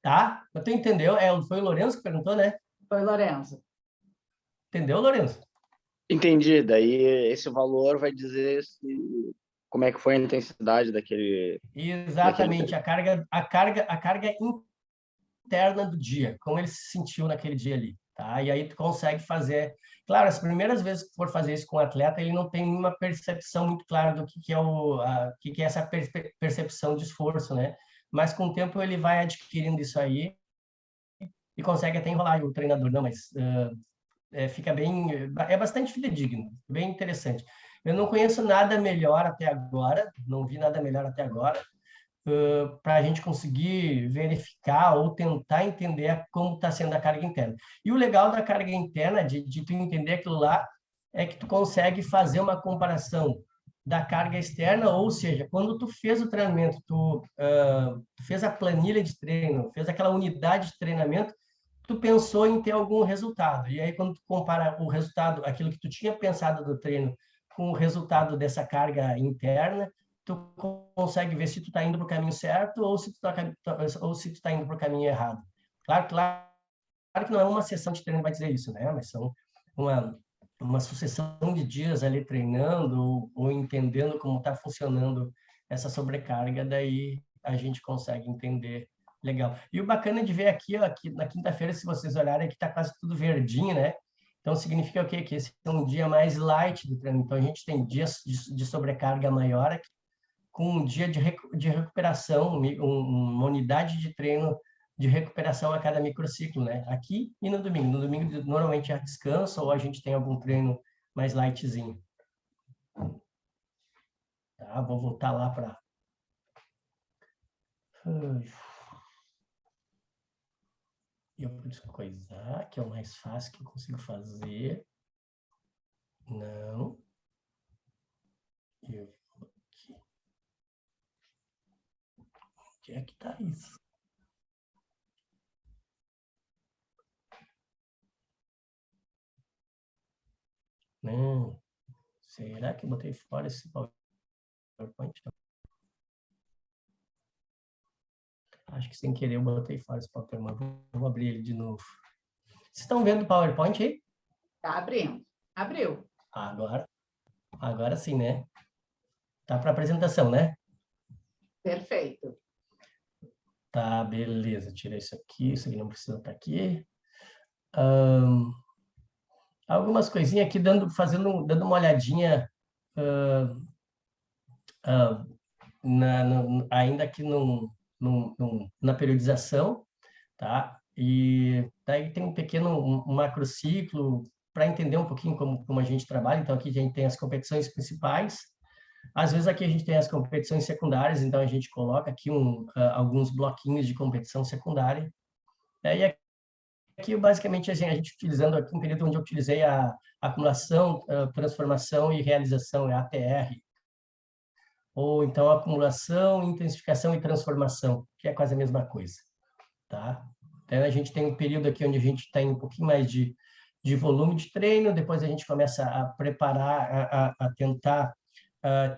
Tá? Mas tu entendeu? Foi o Lourenço que perguntou, né?
Foi o Lourenço.
Entendeu, Lourenço?
Entendi. Daí esse valor vai dizer como é que foi a intensidade daquele...
Exatamente. A carga interna do dia, como ele se sentiu naquele dia ali. Tá? E aí tu consegue fazer... Claro, as primeiras vezes que for fazer isso com o atleta, ele não tem nenhuma percepção muito clara do que é essa percepção de esforço, né? Mas com o tempo ele vai adquirindo isso aí e consegue até enrolar o treinador. Não, mas fica bem... É bastante fidedigno, bem interessante. Eu não conheço nada melhor até agora, não vi nada melhor até agora, para a gente conseguir verificar ou tentar entender como está sendo a carga interna. E o legal da carga interna, de tu entender aquilo lá, é que tu consegue fazer uma comparação da carga externa, ou seja, quando tu fez o treinamento, tu fez a planilha de treino, fez aquela unidade de treinamento, tu pensou em ter algum resultado. E aí, quando tu compara o resultado, aquilo que tu tinha pensado do treino, com o resultado dessa carga interna, tu consegue ver se tu está indo para o caminho certo ou se tu está indo para o caminho errado. Claro que não é uma sessão de treino que vai dizer isso, né? Mas são uma sucessão de dias ali treinando ou entendendo como está funcionando essa sobrecarga, daí a gente consegue entender legal. E o bacana de ver aqui na quinta-feira, se vocês olharem, aqui está quase tudo verdinho, né? Então, significa o quê? Que esse é um dia mais light do treino. Então, a gente tem dias de sobrecarga maior aqui, com um dia de recuperação, uma unidade de treino de recuperação a cada microciclo, né? Aqui e no domingo. No domingo, normalmente, é descanso ou a gente tem algum treino mais lightzinho. Tá? Vou voltar lá para... Eu vou descoisar, que é o mais fácil que eu consigo fazer. Não. Eu vou aqui. Onde é que está isso? Não. Será que eu botei fora esse PowerPoint? Acho que sem querer eu botei fora esse PowerPoint. Vou abrir ele de novo. Vocês estão vendo o PowerPoint aí?
Está abrindo. Abriu.
Agora sim, né? Tá para apresentação, né?
Perfeito.
Tá, beleza. Tira isso aqui não precisa estar aqui. Algumas coisinhas aqui, dando uma olhadinha ainda aqui na periodização, tá? E daí tem um macrociclo para entender um pouquinho como a gente trabalha. Então, aqui a gente tem as competições principais. Às vezes, aqui a gente tem as competições secundárias, então a gente coloca aqui alguns bloquinhos de competição secundária. E aqui, basicamente, assim, a gente utilizando aqui um período onde eu utilizei a acumulação, transformação e realização, é ATR. Ou então acumulação, intensificação e transformação, que é quase a mesma coisa. Tá? Então, a gente tem um período aqui onde a gente tem um pouquinho mais de volume de treino, depois a gente começa a preparar, a tentar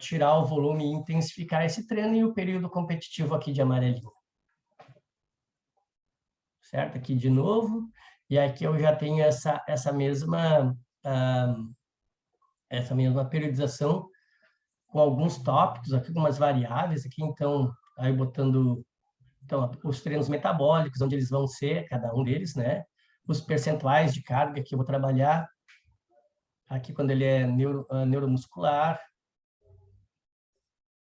tirar o volume e intensificar esse treino, e o período competitivo aqui de amarelinho. Certo? Aqui de novo, e aqui eu já tenho essa mesma periodização com alguns tópicos, aqui algumas variáveis, aqui então, aí botando os treinos metabólicos, onde eles vão ser, cada um deles, né? Os percentuais de carga que eu vou trabalhar, aqui quando ele é neuromuscular,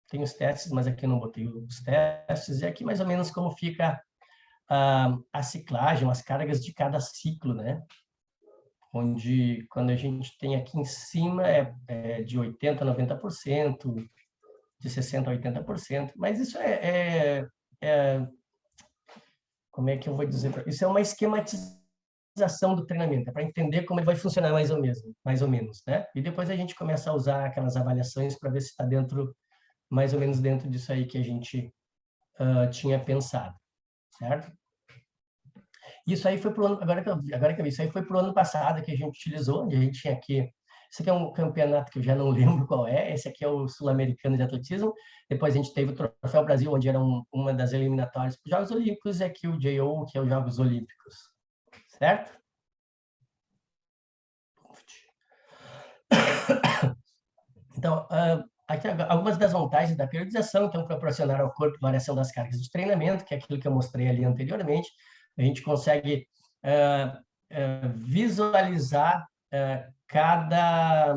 tem os testes, mas aqui eu não botei os testes, e aqui mais ou menos como fica a ciclagem, as cargas de cada ciclo, né? Onde, quando a gente tem aqui em cima, é de 80% a 90%, de 60% a 80%, mas isso como é que eu vou dizer? Isso é uma esquematização do treinamento, é para entender como ele vai funcionar mais ou menos, né? E depois a gente começa a usar aquelas avaliações para ver se está mais ou menos dentro disso aí que a gente tinha pensado, certo? Isso aí foi pro ano, agora que eu vi, isso aí foi pro ano passado que a gente utilizou, onde a gente tinha aqui. Esse aqui é um campeonato que eu já não lembro qual é. Esse aqui é o Sul-Americano de Atletismo. Depois a gente teve o Troféu Brasil, onde era uma das eliminatórias para os Jogos Olímpicos, e aqui o JO, que é os Jogos Olímpicos. Certo? Então, aqui algumas das vantagens da periodização, então, proporcionar ao corpo variação das cargas de treinamento, que é aquilo que eu mostrei ali anteriormente. A gente consegue visualizar cada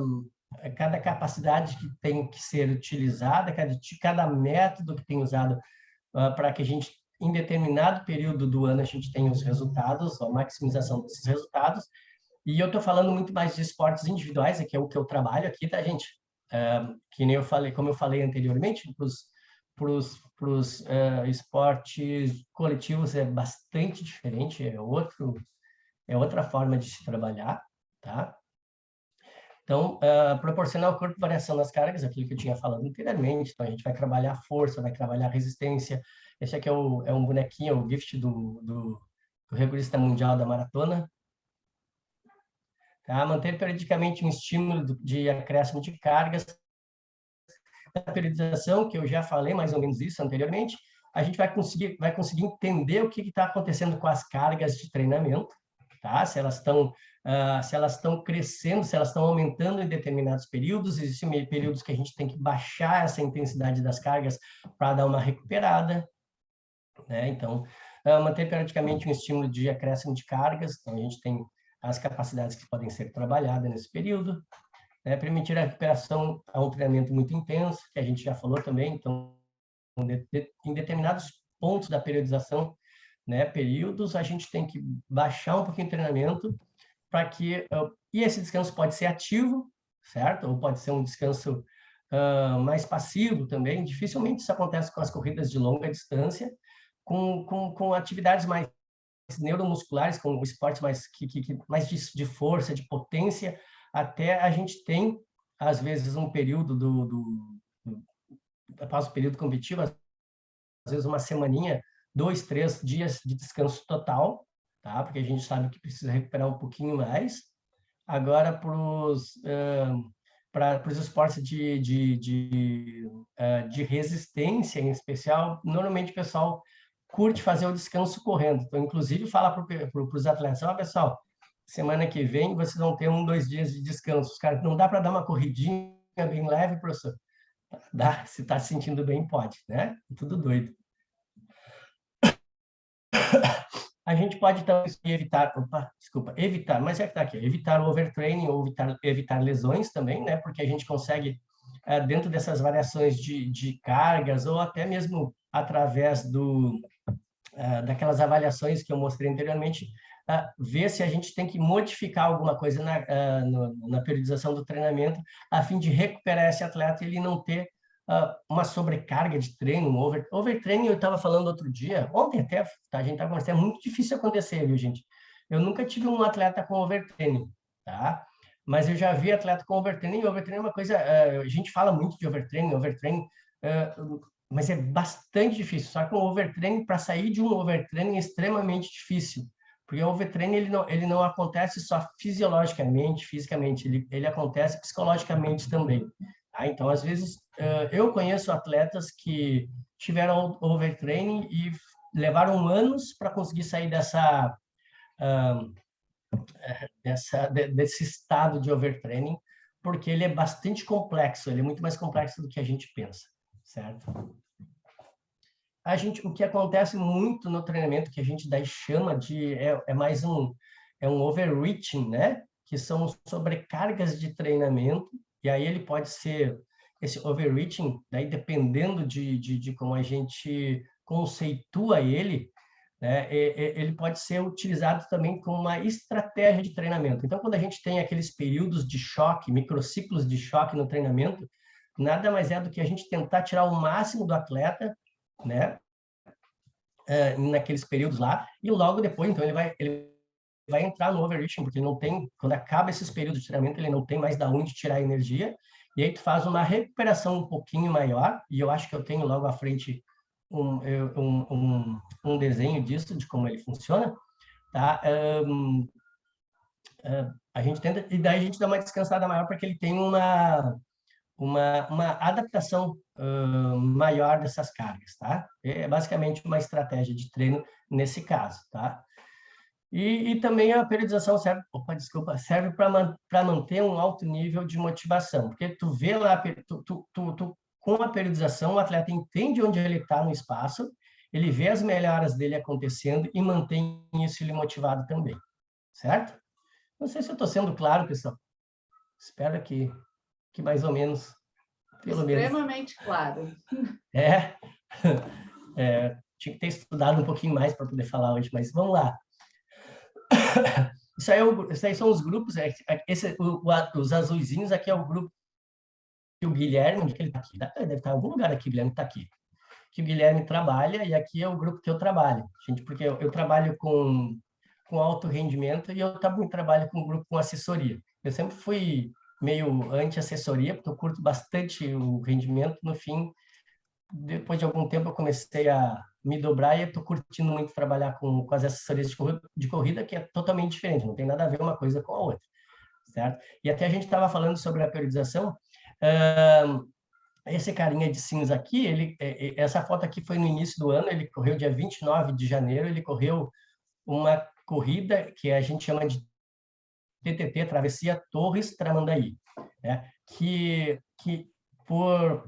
capacidade que tem que ser utilizada, cada método que tem usado para que a gente, em determinado período do ano, a gente tenha os resultados, a maximização desses resultados. E eu estou falando muito mais de esportes individuais, que é o que eu trabalho aqui, tá, gente? Que nem eu falei, como eu falei anteriormente, para os esportes coletivos é bastante diferente, é outra forma de se trabalhar, tá? Então, proporcionar ao corpo variação das cargas, aquilo que eu tinha falado anteriormente. Então, a gente vai trabalhar força, vai trabalhar resistência. Esse aqui é um bonequinho, o gift do recordista mundial da maratona. Tá? Manter periodicamente um estímulo de acréscimo de cargas. A periodização, que eu já falei mais ou menos isso anteriormente, a gente vai conseguir entender o que está acontecendo com as cargas de treinamento, tá? Se elas estão crescendo, se elas estão aumentando em determinados períodos. Existem períodos que a gente tem que baixar essa intensidade das cargas para dar uma recuperada, né? Então, manter periodicamente um estímulo de acréscimo de cargas. Então, a gente tem as capacidades que podem ser trabalhadas nesse período, né? Permitir a recuperação a um treinamento muito intenso, que a gente já falou também. Então, em determinados pontos da periodização, né, períodos, a gente tem que baixar um pouquinho o treinamento para que... E esse descanso pode ser ativo, certo? Ou pode ser um descanso mais passivo também. Dificilmente isso acontece com as corridas de longa distância, com atividades mais neuromusculares, com esportes mais de força, de potência. Até a gente tem, às vezes, um período após o período competitivo, às vezes uma semaninha, 2, 3 dias de descanso total, tá? Porque a gente sabe que precisa recuperar um pouquinho mais. Agora, para os esportes de resistência, em especial, normalmente o pessoal curte fazer o descanso correndo. Então, inclusive, fala para os atletas: ó, pessoal, semana que vem vocês vão ter 1, 2 dias de descanso. Os caras, não dá para dar uma corridinha bem leve, professor? Dá, se está se sentindo bem, pode, né? Tudo doido. A gente pode, então, evitar, mas é que está aqui, evitar o overtraining ou evitar lesões também, né? Porque a gente consegue, dentro dessas variações de cargas, ou até mesmo através daquelas avaliações que eu mostrei anteriormente, ver se a gente tem que modificar alguma coisa na periodização do treinamento, a fim de recuperar esse atleta e ele não ter uma sobrecarga de treino, overtraining. Eu estava falando outro dia, ontem até, tá? A gente estava conversando, é muito difícil acontecer, viu, gente? Eu nunca tive um atleta com overtraining, tá? Mas eu já vi atleta com overtraining. Overtraining é uma coisa, a gente fala muito de overtraining, mas é bastante difícil. Só que um overtraining, para sair de um overtraining, é extremamente difícil. Porque o overtraining ele não acontece só fisiologicamente, fisicamente, ele acontece psicologicamente também. Tá? Então, às vezes, eu conheço atletas que tiveram overtraining e levaram anos para conseguir sair desse estado de overtraining, porque ele é bastante complexo, ele é muito mais complexo do que a gente pensa, certo? O que acontece muito no treinamento, que a gente daí chama de, mais um overreaching, né? Que são sobrecargas de treinamento, e aí ele pode ser, esse overreaching, daí dependendo de como a gente conceitua ele, né, ele pode ser utilizado também como uma estratégia de treinamento. Então, quando a gente tem aqueles períodos de choque, microciclos de choque no treinamento, nada mais é do que a gente tentar tirar o máximo do atleta, né, naqueles períodos lá, e logo depois, então, ele vai entrar no overreaching, porque ele não tem, quando acaba esses períodos de treinamento, ele não tem mais da onde tirar energia, e aí tu faz uma recuperação um pouquinho maior, e eu acho que eu tenho logo à frente um desenho disso, de como ele funciona, tá? A gente tenta, e daí a gente dá uma descansada maior, porque ele tem uma adaptação maior dessas cargas, tá? É basicamente uma estratégia de treino nesse caso, tá? E também a periodização serve para manter um alto nível de motivação, porque tu vê lá, com a periodização, o atleta entende onde ele está no espaço, ele vê as melhoras dele acontecendo e mantém isso ele motivado também, certo? Não sei se eu estou sendo claro, pessoal. Espero que mais ou menos, pelo menos.
Extremamente claro.
Tinha que ter estudado um pouquinho mais para poder falar hoje, mas vamos lá. Isso aí são os grupos. Os azuizinhos aqui é o grupo que o Guilherme, onde que ele está aqui? Deve estar em algum lugar aqui, o Guilherme está aqui. Que o Guilherme trabalha, e aqui é o grupo que eu trabalho. Gente, porque eu trabalho com alto rendimento e eu também trabalho com um grupo com assessoria. Eu sempre fui meio anti-assessoria, porque eu curto bastante o rendimento. No fim, depois de algum tempo, eu comecei a me dobrar e eu estou curtindo muito trabalhar com as assessorias de corrida, que é totalmente diferente, não tem nada a ver uma coisa com a outra, certo? E até a gente estava falando sobre a periodização. Esse carinha de cinza aqui, essa foto aqui foi no início do ano, ele correu dia 29 de janeiro, ele correu uma corrida que a gente chama de TTT, Travessia Torres Tramandaí, né? que por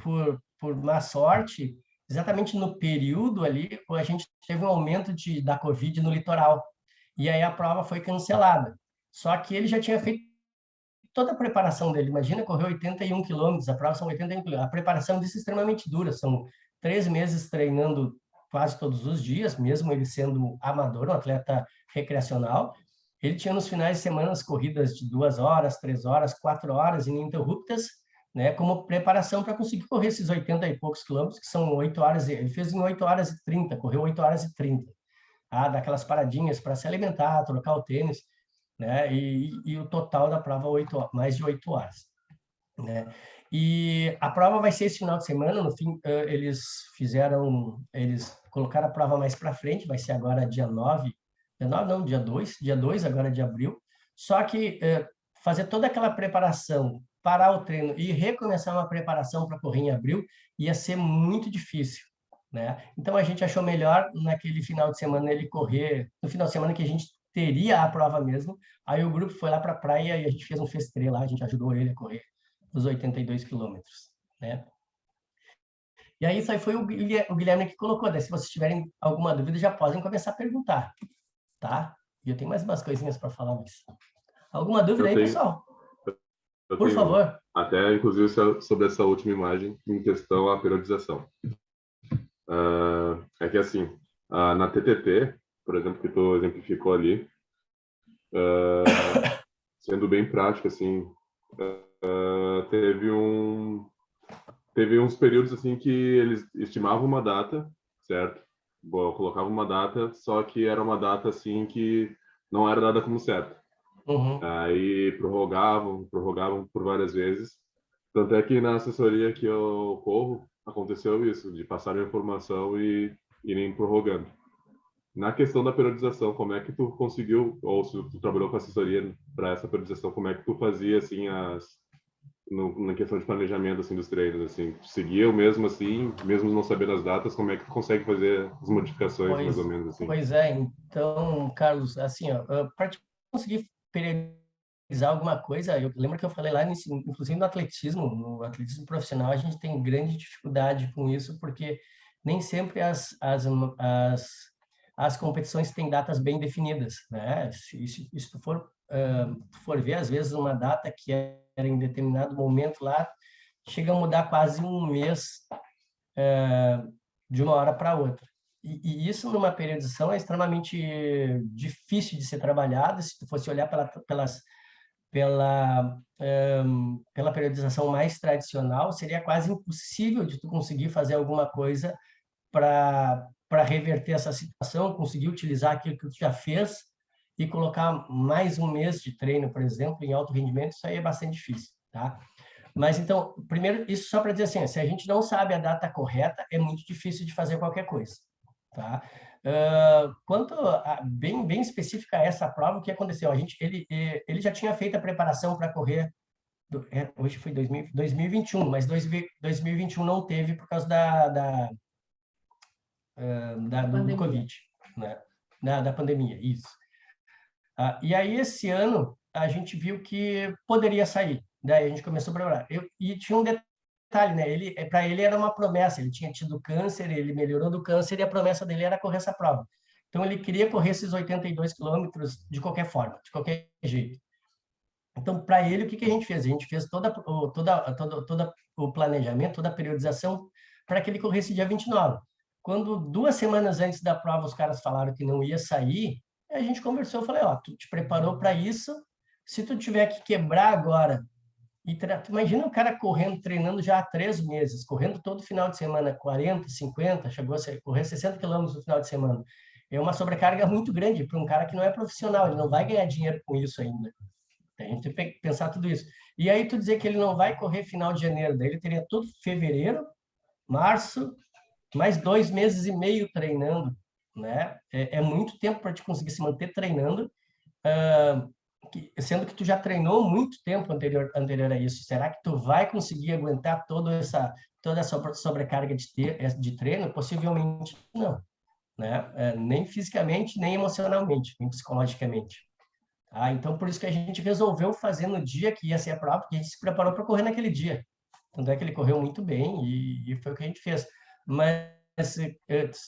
má sorte, exatamente no período ali, a gente teve um aumento da Covid no litoral, e aí a prova foi cancelada. Só que ele já tinha feito toda a preparação dele. Imagina correr 81 quilômetros, a prova são 81 quilômetros. A preparação disso é extremamente dura, são 3 meses treinando quase todos os dias, mesmo ele sendo amador, um atleta recreacional. Ele tinha nos finais de semana corridas de 2 horas, 3 horas, 4 horas ininterruptas, né, como preparação para conseguir correr esses 80 e poucos quilômetros, que são 8 horas. Ele fez em 8 horas e 30, correu 8 horas e 30. Daquelas paradinhas para se alimentar, trocar o tênis, né? E o total da prova mais de 8 horas, né? E a prova vai ser esse final de semana. No fim, eles colocaram a prova mais para frente, vai ser agora dia 2 agora de abril. Só que fazer toda aquela preparação, parar o treino e recomeçar uma preparação para correr em abril ia ser muito difícil, né? Então a gente achou melhor naquele final de semana ele correr, no final de semana que a gente teria a prova mesmo. Aí o grupo foi lá para a praia e a gente fez um festrê lá, a gente ajudou ele a correr os 82 quilômetros, né? E aí isso aí foi o Guilherme que colocou, né? Se vocês tiverem alguma dúvida, já podem começar a perguntar, tá? E eu tenho mais umas coisinhas para falar, mas... Alguma dúvida aí, pessoal? Por favor.
Até, inclusive, sobre essa última imagem, em questão à periodização. É que, assim, na TTT, por exemplo, que tu exemplificou ali, sendo bem prático, assim, teve uns períodos, assim, que eles estimavam uma data, certo? Colocavam uma data, só que era uma data, assim, que não era dada como certa.
Uhum.
Aí prorrogavam por várias vezes. Tanto é que na assessoria que eu corro, aconteceu isso, de passar a informação e irem prorrogando. Na questão da periodização, como é que tu conseguiu, ou se tu trabalhou com assessoria para essa periodização, como é que tu fazia, assim, na questão de planejamento, assim, dos treinos, assim? Tu seguia o mesmo, assim, mesmo não sabendo as datas, como é que tu consegue fazer as modificações, mais ou menos, assim?
Pois é, então, Carlos, assim, para conseguir periodizar alguma coisa, eu lembro que eu falei lá, inclusive no atletismo profissional, a gente tem grande dificuldade com isso, porque nem sempre as competições têm datas bem definidas, né? Se tu for ver, às vezes, uma data que era em determinado momento lá, chega a mudar quase um mês de uma hora para outra, e isso numa periodização é extremamente difícil de ser trabalhado. Se tu fosse olhar pela periodização mais tradicional, seria quase impossível de tu conseguir fazer alguma coisa para reverter essa situação, conseguir utilizar aquilo que tu já fez e colocar mais um mês de treino, por exemplo, em alto rendimento. Isso aí é bastante difícil, tá? Mas então, primeiro, isso só para dizer assim, se a gente não sabe a data correta, é muito difícil de fazer qualquer coisa, tá? Quanto bem específica a essa prova, o que aconteceu? Ele já tinha feito a preparação para correr, hoje foi 2021, mas 2021 não teve por causa do Covid, né? Da pandemia, isso. E aí, esse ano, a gente viu que poderia sair. Daí a gente começou a preparar. E tinha um detalhe, né? Para ele era uma promessa. Ele tinha tido câncer, ele melhorou do câncer e a promessa dele era correr essa prova. Então, ele queria correr esses 82 quilômetros de qualquer forma, de qualquer jeito. Então, para ele, o que a gente fez? A gente fez todo o planejamento, toda a periodização para que ele corresse dia 29. Quando 2 semanas antes da prova os caras falaram que não ia sair, a gente conversou, eu falei, ó, tu te preparou para isso, se tu tiver que quebrar agora, tu imagina um cara correndo, treinando já há 3 meses, correndo todo final de semana, 40, 50, chegou a correr 60 quilômetros no final de semana. É uma sobrecarga muito grande para um cara que não é profissional, ele não vai ganhar dinheiro com isso ainda. A gente tem que pensar tudo isso. E aí tu dizer que ele não vai correr final de janeiro, daí ele teria todo fevereiro, março, mais 2 meses e meio treinando, né? É muito tempo para te conseguir se manter treinando, sendo que tu já treinou muito tempo anterior a isso. Será que tu vai conseguir aguentar toda essa sobrecarga de treino? Possivelmente não, né? Nem fisicamente, nem emocionalmente, nem psicologicamente. Então, por isso que a gente resolveu fazer no dia que ia ser a prova, porque a gente se preparou para correr naquele dia. Tanto é que ele correu muito bem e foi o que a gente fez. Mas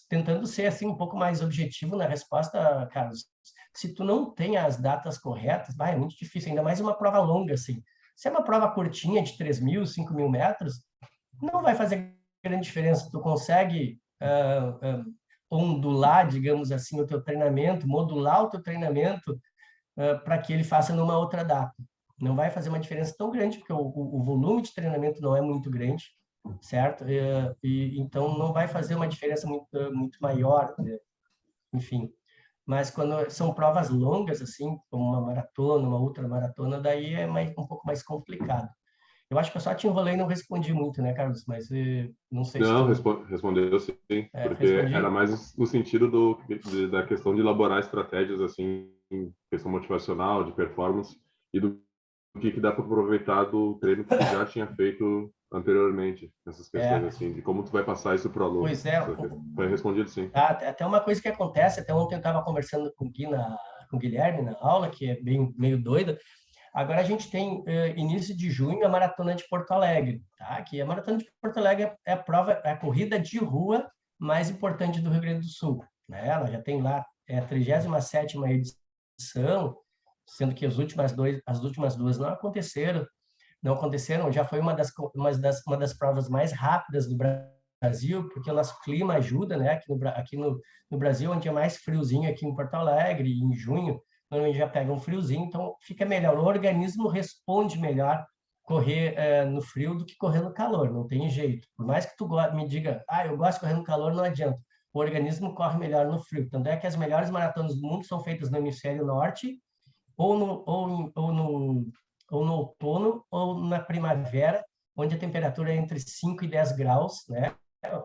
tentando ser assim um pouco mais objetivo na resposta, Carlos, se tu não tem as datas corretas, é muito difícil, ainda mais uma prova longa assim. Se é uma prova curtinha de 3.000, 5.000 metros, não vai fazer grande diferença. Tu consegue ondular, digamos assim, o teu treinamento, modular o teu treinamento para que ele faça numa outra data. Não vai fazer uma diferença tão grande, porque o volume de treinamento não é muito grande, certo? Então, não vai fazer uma diferença muito maior, enfim. Mas quando são provas longas, assim, como uma maratona, uma ultramaratona, daí é um pouco mais complicado. Eu acho que eu só te enrolei e não respondi muito, né, Carlos? Mas não sei se...
Não, respondeu sim, porque
respondi.
era mais no sentido da questão de elaborar estratégias, assim, questão motivacional, de performance, e do que dá para aproveitar do treino que tu já tinha feito anteriormente, essas questões, assim, de como tu vai passar isso para o aluno.
Pois é.
Foi respondido sim.
Até uma coisa que acontece, até ontem eu estava conversando com o Guilherme na aula, que é meio doida. Agora a gente tem início de junho a Maratona de Porto Alegre, tá? Que a Maratona de Porto Alegre é a corrida de rua mais importante do Rio Grande do Sul, né? Ela já tem lá a 37ª edição, sendo que as últimas 2 não aconteceram, já foi uma das provas mais rápidas do Brasil, porque o nosso clima ajuda, né? Aqui no Brasil, onde é mais friozinho, aqui em Porto Alegre, em junho, normalmente já pega um friozinho, então fica melhor. O organismo responde melhor correr no frio do que correr no calor, não tem jeito. Por mais que tu me diga, eu gosto de correr no calor, não adianta. O organismo corre melhor no frio. Tanto é que as melhores maratonas do mundo são feitas no hemisfério norte, ou no outono, ou na primavera, onde a temperatura é entre 5 e 10 graus, né?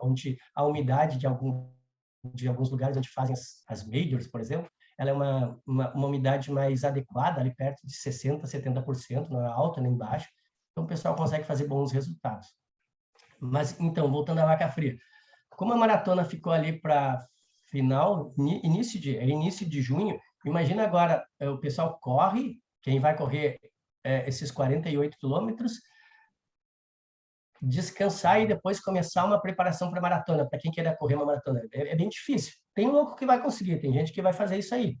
Onde a umidade de alguns lugares onde fazem as majors, por exemplo, ela é uma umidade mais adequada, ali perto de 60%, 70%, não é alta nem baixa, então o pessoal consegue fazer bons resultados. Mas, então, voltando à vaca fria, como a maratona ficou ali para final, início de junho, imagina agora, o pessoal corre, quem vai correr esses 48 quilômetros, descansar e depois começar uma preparação para maratona, para quem queira correr uma maratona. É bem difícil. Tem um louco que vai conseguir, tem gente que vai fazer isso aí.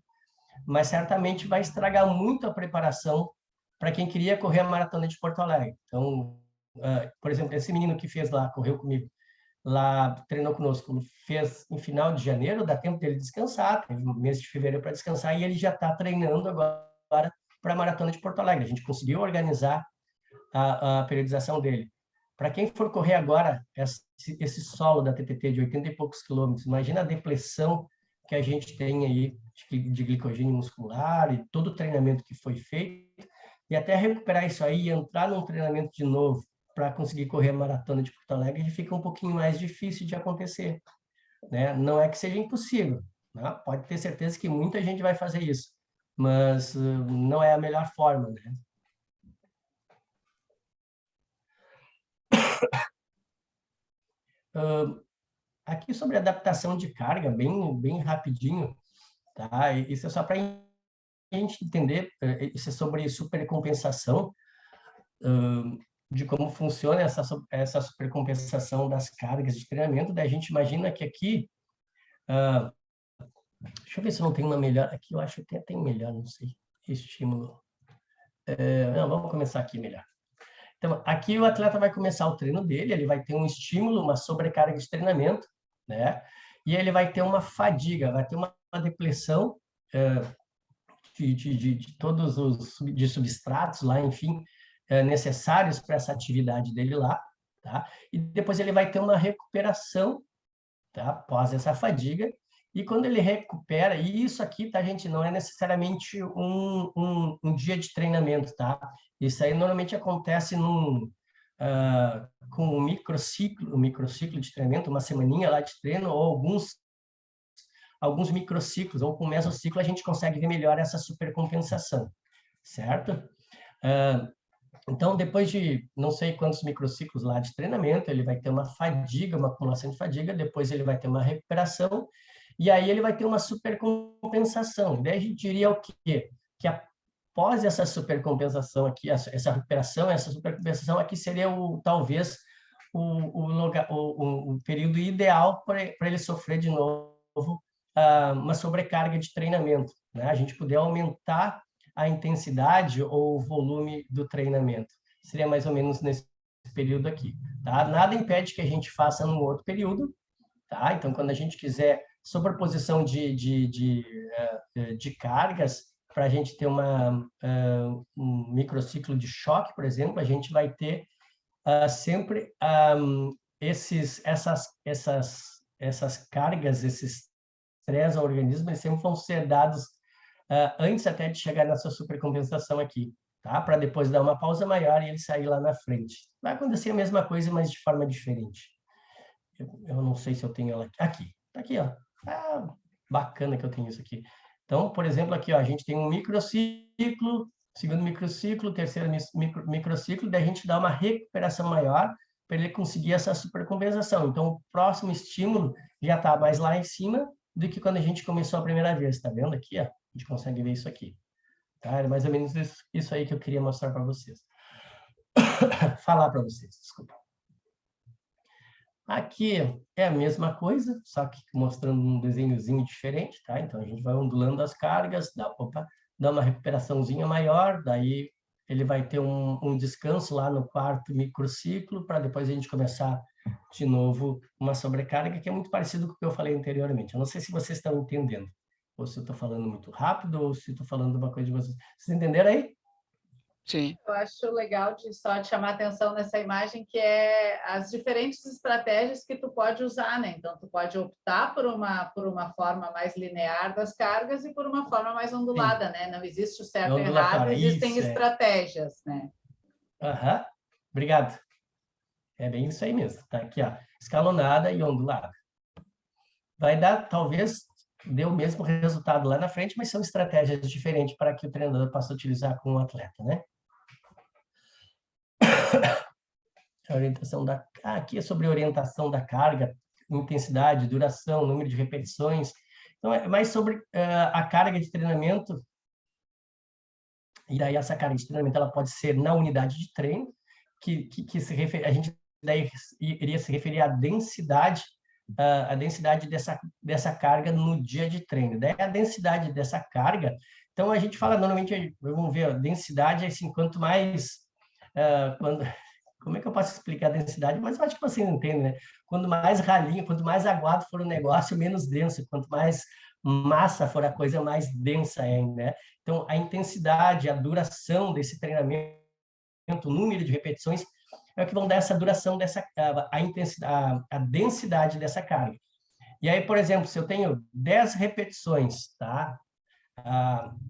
Mas certamente vai estragar muito a preparação para quem queria correr a maratona de Porto Alegre. Então, por exemplo, esse menino que fez lá, correu comigo, lá treinou conosco, fez em final de janeiro, dá tempo dele descansar, teve um mês de fevereiro para descansar, e ele já está treinando agora para a Maratona de Porto Alegre. A gente conseguiu organizar a periodização dele. Para quem for correr agora esse solo da TTT de 80 e poucos quilômetros, imagina a depressão que a gente tem aí de glicogênio muscular e todo o treinamento que foi feito, e até recuperar isso aí e entrar num treinamento de novo para conseguir correr a Maratona de Porto Alegre, fica um pouquinho mais difícil de acontecer, né? Não é que seja impossível, né? Pode ter certeza que muita gente vai fazer isso, mas não é a melhor forma, né? Aqui sobre adaptação de carga, bem rapidinho, tá? Isso é só para a gente entender, isso é sobre supercompensação, de como funciona essa supercompensação das cargas de treinamento. Daí a gente imagina que aqui, deixa eu ver se não tem uma melhor, aqui eu acho que tem melhor, não sei, estímulo. Não, vamos começar aqui melhor. Então, aqui o atleta vai começar o treino dele, ele vai ter um estímulo, uma sobrecarga de treinamento, né? E ele vai ter uma fadiga, vai ter uma depressão de todos os substratos lá, enfim, necessários para essa atividade dele lá, tá? E depois ele vai ter uma recuperação, tá? Após essa fadiga, e quando ele recupera, e isso aqui, tá, gente, não é necessariamente um dia de treinamento, tá? Isso aí normalmente acontece com um microciclo de treinamento, uma semaninha lá de treino, ou alguns microciclos, ou com o mesociclo a gente consegue ver melhor essa supercompensação, certo? Então, depois de não sei quantos microciclos lá de treinamento, ele vai ter uma fadiga, uma acumulação de fadiga, depois ele vai ter uma recuperação, e aí ele vai ter uma supercompensação. Daí a gente diria o quê? Que após essa supercompensação aqui, essa recuperação, essa supercompensação aqui seria talvez o período ideal para ele sofrer de novo uma sobrecarga de treinamento, né? A gente poder aumentar a intensidade ou o volume do treinamento. Seria mais ou menos nesse período aqui, tá? Nada impede que a gente faça num outro período, tá? Então, quando a gente quiser sobreposição de cargas, para a gente ter um microciclo de choque, por exemplo, a gente vai ter sempre essas cargas, esses estresse ao organismo, eles sempre vão ser dados antes até de chegar nessa supercompensação aqui, tá? Para depois dar uma pausa maior e ele sair lá na frente. Vai acontecer a mesma coisa, mas de forma diferente. Eu não sei se eu tenho ela aqui. Tá aqui, ó. Bacana que eu tenho isso aqui. Então, por exemplo, aqui, ó, a gente tem um microciclo, segundo microciclo, terceiro microciclo, daí a gente dá uma recuperação maior para ele conseguir essa supercompensação. Então, o próximo estímulo já está mais lá em cima do que quando a gente começou a primeira vez. Está vendo aqui, ó? A gente consegue ver isso aqui. Tá? Era mais ou menos isso aí que eu queria mostrar para vocês. Falar para vocês, desculpa. Aqui é a mesma coisa, só que mostrando um desenhozinho diferente, tá? Então, a gente vai ondulando as cargas, dá uma recuperaçãozinha maior, daí ele vai ter um descanso lá no quarto microciclo, para depois a gente começar de novo uma sobrecarga, que é muito parecido com o que eu falei anteriormente. Eu não sei se vocês estão entendendo, ou se eu estou falando muito rápido, ou se estou falando uma coisa de vocês. Vocês entenderam aí?
Sim.
Eu acho legal só de chamar atenção nessa imagem, que é as diferentes estratégias que tu pode usar, né? Então, tu pode optar por uma forma mais linear das cargas e por uma forma mais ondulada, né? Não existe o certo e errado, existem estratégias, né?
Obrigado. É bem isso aí mesmo. Tá aqui, ó. Escalonada e ondulada. Vai dar, talvez, dê o mesmo resultado lá na frente, mas são estratégias diferentes para que o treinador possa utilizar com o atleta, né? A orientação aqui é sobre orientação da carga, intensidade, duração, número de repetições. Então, é mais sobre a carga de treinamento. E daí, essa carga de treinamento ela pode ser na unidade de treino, a gente daí iria se referir à densidade, a densidade dessa carga no dia de treino. Daí, a densidade dessa carga, então, a gente fala, normalmente, vamos ver, a densidade, assim, quanto mais... como é que eu posso explicar a densidade? Mas eu acho que você entende, né? Quanto mais ralinho, quanto mais aguado for o negócio, menos denso. Quanto mais massa for a coisa, mais densa é, né? Então, a intensidade, a duração desse treinamento, o número de repetições, é o que vão dar essa duração, a intensidade, a densidade dessa carga. E aí, por exemplo, se eu tenho 10 repetições, tá?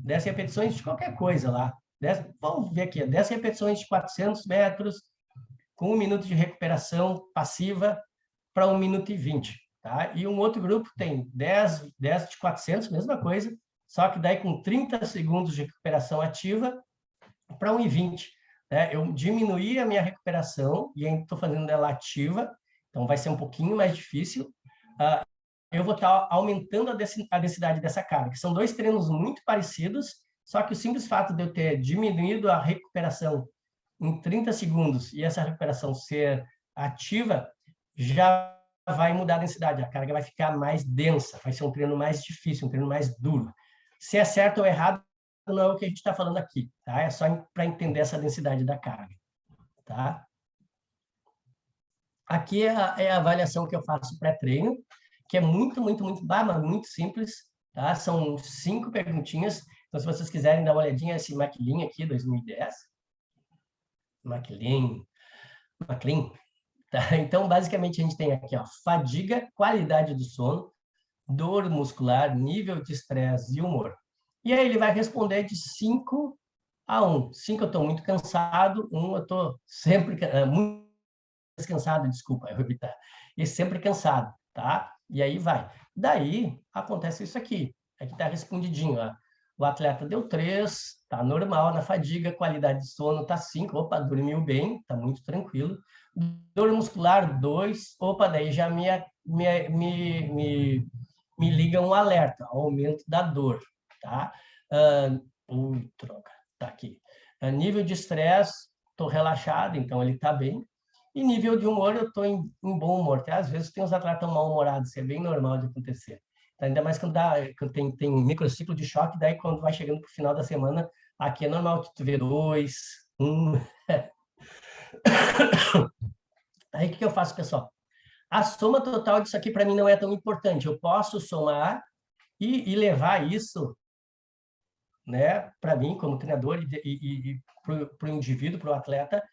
10 repetições de qualquer coisa lá. Vamos ver aqui, 10 repetições de 400 metros, com 1 minuto de recuperação passiva para 1 minuto e 20. Tá? E um outro grupo tem 10 de 400, mesma coisa, só que daí com 30 segundos de recuperação ativa para 1 e 20. Né? Eu diminuí a minha recuperação e ainda estou fazendo ela ativa, então vai ser um pouquinho mais difícil. Eu vou estar aumentando a densidade dessa carga, que são 2 treinos muito parecidos, só que o simples fato de eu ter diminuído a recuperação em 30 segundos e essa recuperação ser ativa, já vai mudar a densidade, a carga vai ficar mais densa, vai ser um treino mais difícil, um treino mais duro. Se é certo ou errado, não é o que a gente está falando aqui, tá? É só para entender essa densidade da carga, tá? Aqui é a avaliação que eu faço pré-treino, que é muito simples, tá? São 5 perguntinhas. Então, se vocês quiserem dar uma olhadinha nesse McLean aqui, 2010. McLean. Tá? Então, basicamente, a gente tem aqui, ó, fadiga, qualidade do sono, dor muscular, nível de estresse e humor. E aí ele vai responder de 5 a 1. 5 eu estou muito cansado, 1 eu estou sempre muito cansado, desculpa, eu vou evitar. E sempre cansado, tá? E aí vai. Daí, acontece isso aqui. Aqui está respondidinho, ó. O atleta deu 3, tá normal na fadiga, qualidade de sono tá 5, opa, dormiu bem, tá muito tranquilo. Dor muscular, 2, opa, daí já me liga um alerta, aumento da dor, tá? Troca, tá aqui. Nível de estresse, tô relaxado, então ele tá bem. E nível de humor, eu estou em bom humor. Até às vezes tem uns atletas mal-humorados, isso é bem normal de acontecer. Então, ainda mais quando tem microciclo de choque, daí quando vai chegando para o final da semana, aqui é normal que tu vê 2, 1. Aí o que eu faço, pessoal? A soma total disso aqui para mim não é tão importante. Eu posso somar e levar isso, né, para mim, como treinador, e para o indivíduo, para o atleta,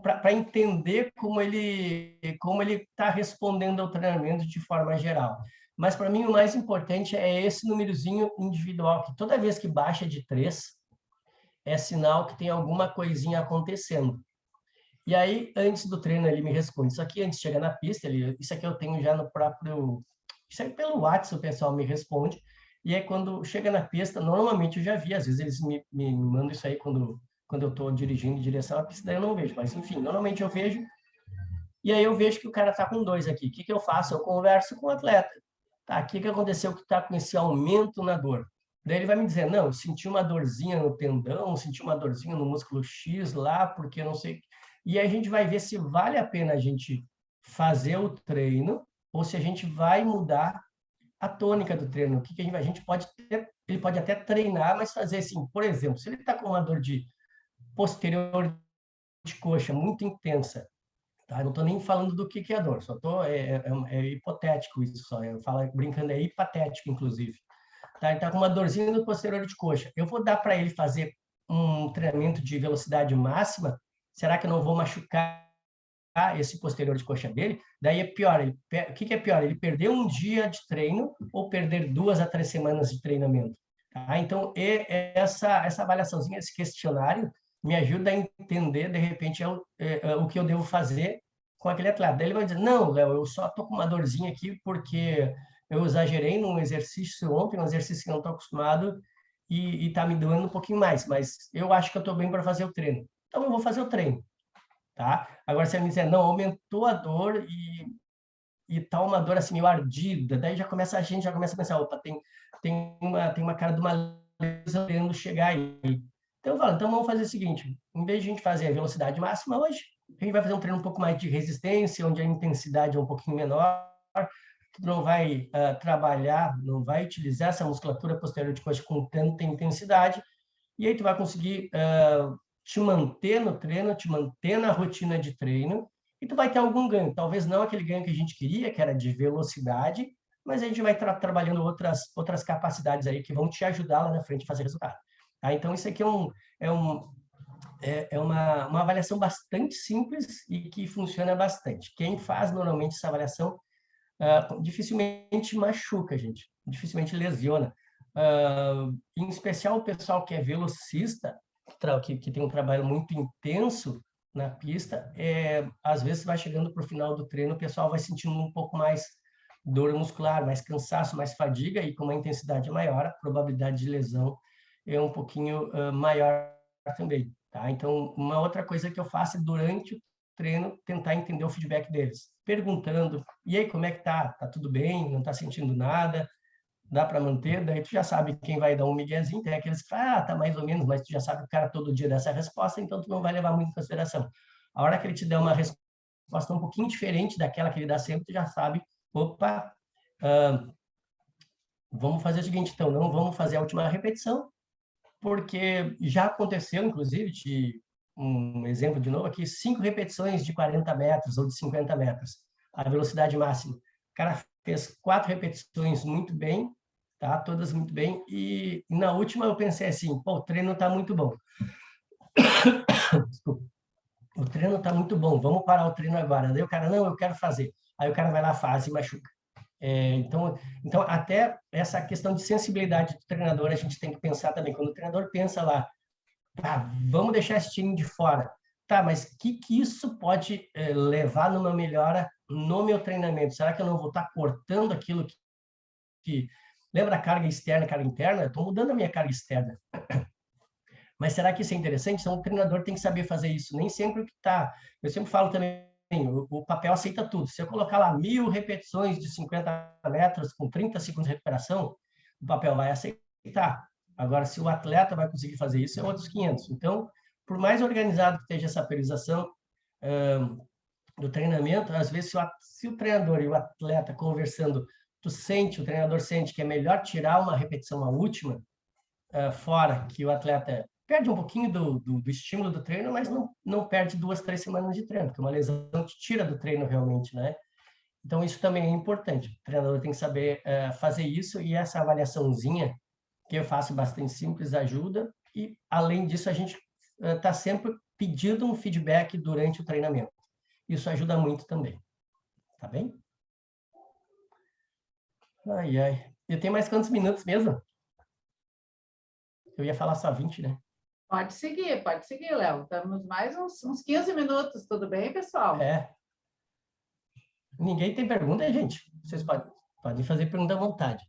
para entender como ele está respondendo ao treinamento de forma geral. Mas, para mim, o mais importante é esse númerozinho individual, que toda vez que baixa de 3, é sinal que tem alguma coisinha acontecendo. E aí, antes do treino, ele me responde. Isso aqui, antes de chegar na pista, isso aqui eu tenho já no próprio... Isso aí pelo WhatsApp o pessoal me responde. E aí, quando chega na pista, normalmente eu já vi, às vezes eles me mandam isso aí quando eu estou dirigindo em direção à pista, daí eu não vejo. Mas, enfim, normalmente eu vejo. E aí eu vejo que o cara está com 2 aqui. O que eu faço? Eu converso com o atleta. Tá, o que aconteceu que está com esse aumento na dor? Daí ele vai me dizer, não, eu senti uma dorzinha no tendão, senti uma dorzinha no músculo X lá, porque eu não sei... E aí a gente vai ver se vale a pena a gente fazer o treino ou se a gente vai mudar a tônica do treino. O que a gente pode ter, ele pode até treinar, mas fazer assim, por exemplo, se ele está com uma dor de posterior de coxa muito intensa, tá? Eu não estou nem falando do que é a dor, só é hipotético isso, só. Eu falo brincando, é hipatético, inclusive. Tá? Ele está com uma dorzinha no posterior de coxa. Eu vou dar para ele fazer um treinamento de velocidade máxima. Será que eu não vou machucar esse posterior de coxa dele? Daí é pior. O que é pior? Ele perder um dia de treino ou perder 2 a 3 semanas de treinamento? Tá? Então, essa avaliaçãozinha, esse questionário, me ajuda a entender, de repente, o que eu devo fazer com aquele atleta. Daí ele vai dizer, não, Léo, eu só estou com uma dorzinha aqui porque eu exagerei num exercício ontem, um exercício que eu não estou acostumado e está me doendo um pouquinho mais, mas eu acho que eu estou bem para fazer o treino. Então, eu vou fazer o treino. Tá? Agora, se ele me dizer, não, aumentou a dor e tá uma dor assim meio ardida, daí a gente já começa a pensar, opa, tem uma cara de uma lesão querendo chegar aí. Então eu falo, então vamos fazer o seguinte, em vez de a gente fazer a velocidade máxima hoje, a gente vai fazer um treino um pouco mais de resistência, onde a intensidade é um pouquinho menor, tu não vai trabalhar, não vai utilizar essa musculatura posterior de coxa com tanta intensidade, e aí tu vai conseguir te manter no treino, te manter na rotina de treino, e tu vai ter algum ganho. Talvez não aquele ganho que a gente queria, que era de velocidade, mas a gente vai trabalhando outras capacidades aí que vão te ajudar lá na frente a fazer resultado. Tá? Então, isso aqui é uma avaliação bastante simples e que funciona bastante. Quem faz normalmente essa avaliação dificilmente machuca, gente, dificilmente lesiona. Em especial o pessoal que é velocista, que tem um trabalho muito intenso na pista, às vezes vai chegando para o final do treino, o pessoal vai sentindo um pouco mais dor muscular, mais cansaço, mais fadiga, e com uma intensidade maior, a probabilidade de lesão é um pouquinho maior também. Tá? Então, uma outra coisa que eu faço é, durante o treino, tentar entender o feedback deles, perguntando, e aí, como é que tá? Tá tudo bem? Não tá sentindo nada? Dá para manter? Daí tu já sabe quem vai dar um miguezinho, tem aqueles que falam, tá mais ou menos, mas tu já sabe que o cara todo dia dá essa resposta, então tu não vai levar muito em consideração. A hora que ele te der uma resposta um pouquinho diferente daquela que ele dá sempre, tu já sabe, opa, vamos fazer o seguinte, então, não vamos fazer a última repetição, porque já aconteceu, inclusive, um exemplo de novo aqui, 5 repetições de 40 metros ou de 50 metros, a velocidade máxima. O cara fez 4 repetições muito bem, tá? Todas muito bem, e na última eu pensei assim, pô, o treino tá muito bom. Desculpa. O treino tá muito bom, vamos parar o treino agora. Daí o cara, não, eu quero fazer. Aí o cara vai lá, faz e machuca. Então, até essa questão de sensibilidade do treinador, a gente tem que pensar também. Quando o treinador pensa lá, vamos deixar esse time de fora. Tá, mas o que isso pode levar numa melhora no meu treinamento? Será que eu não vou estar cortando aquilo que... Lembra a carga externa e carga interna? Eu estou mudando a minha carga externa. Mas será que isso é interessante? Então, o treinador tem que saber fazer isso. Nem sempre o que está... Eu sempre falo também, o papel aceita tudo. Se eu colocar lá 1000 repetições de 50 metros com 30 segundos de recuperação, o papel vai aceitar. Agora, se o atleta vai conseguir fazer isso, é outros 500. Então, por mais organizado que esteja essa periodização do treinamento, às vezes, se o treinador e o atleta conversando, o treinador sente que é melhor tirar uma repetição, a última, fora, que o atleta perde um pouquinho do estímulo do treino, mas não perde 2, 3 semanas de treino, porque é uma lesão que tira do treino realmente, né? Então, isso também é importante. O treinador tem que saber fazer isso, e essa avaliaçãozinha, que eu faço bastante simples, ajuda. E, além disso, a gente está sempre pedindo um feedback durante o treinamento. Isso ajuda muito também. Tá bem? Ai, ai. Eu tenho mais quantos minutos mesmo? Eu ia falar só 20, né?
Pode seguir, Léo. Estamos mais uns 15 minutos, tudo bem, pessoal?
Ninguém tem pergunta, gente? Vocês podem fazer pergunta à vontade.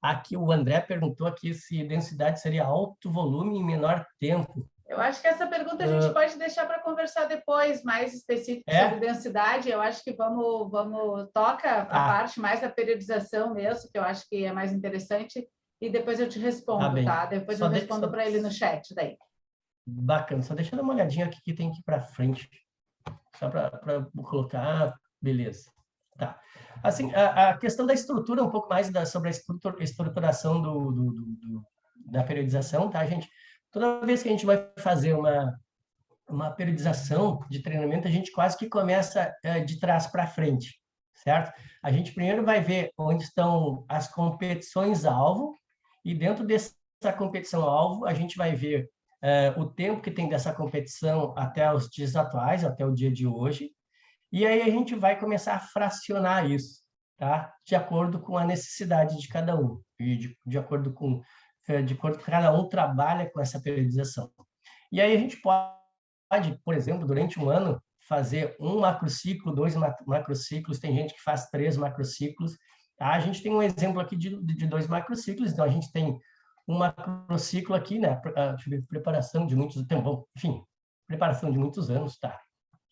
Aqui o André perguntou aqui se densidade seria alto volume em menor tempo.
Eu acho que essa pergunta a gente pode deixar para conversar depois, mais específico sobre densidade. Eu acho que toca a parte mais da periodização mesmo, que eu acho que é mais interessante, e depois eu te respondo, tá? Depois eu respondo para ele no chat daí.
Bacana, só deixa eu dar uma olhadinha aqui que tem que ir para frente. Só para colocar, beleza. Tá. Assim, a questão da estrutura, um pouco mais sobre a estruturação da periodização, tá, gente? Toda vez que a gente vai fazer uma periodização de treinamento, a gente quase que começa de trás para frente, certo? A gente primeiro vai ver onde estão as competições-alvo, e dentro dessa competição-alvo, a gente vai ver o tempo que tem dessa competição até os dias atuais, até o dia de hoje, e aí a gente vai começar a fracionar isso, tá? De acordo com a necessidade de cada um, e de acordo com que cada um trabalha com essa periodização. E aí a gente pode, por exemplo, durante um ano, fazer um macrociclo, 2 macrociclos, tem gente que faz 3 macrociclos. Tá? A gente tem um exemplo aqui de 2 macrociclos, então a gente tem um macrociclo aqui, né? Preparação de muitos tempos, enfim, preparação de muitos anos, tá?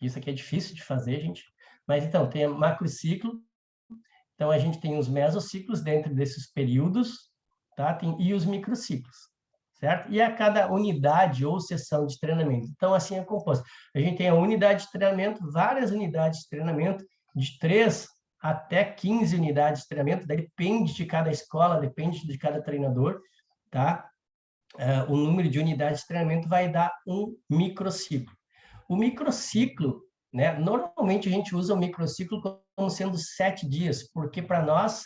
Isso aqui é difícil de fazer, gente. Mas então, tem macrociclo, então a gente tem os mesociclos dentro desses períodos, tá? E os microciclos, certo? E a cada unidade ou sessão de treinamento. Então, assim é composto. A gente tem a unidade de treinamento, várias unidades de treinamento, de 3 até 15 unidades de treinamento, daí depende de cada escola, depende de cada treinador, tá? o número de unidades de treinamento vai dar um microciclo. O microciclo, né, normalmente a gente usa o microciclo como sendo 7 dias, porque para nós,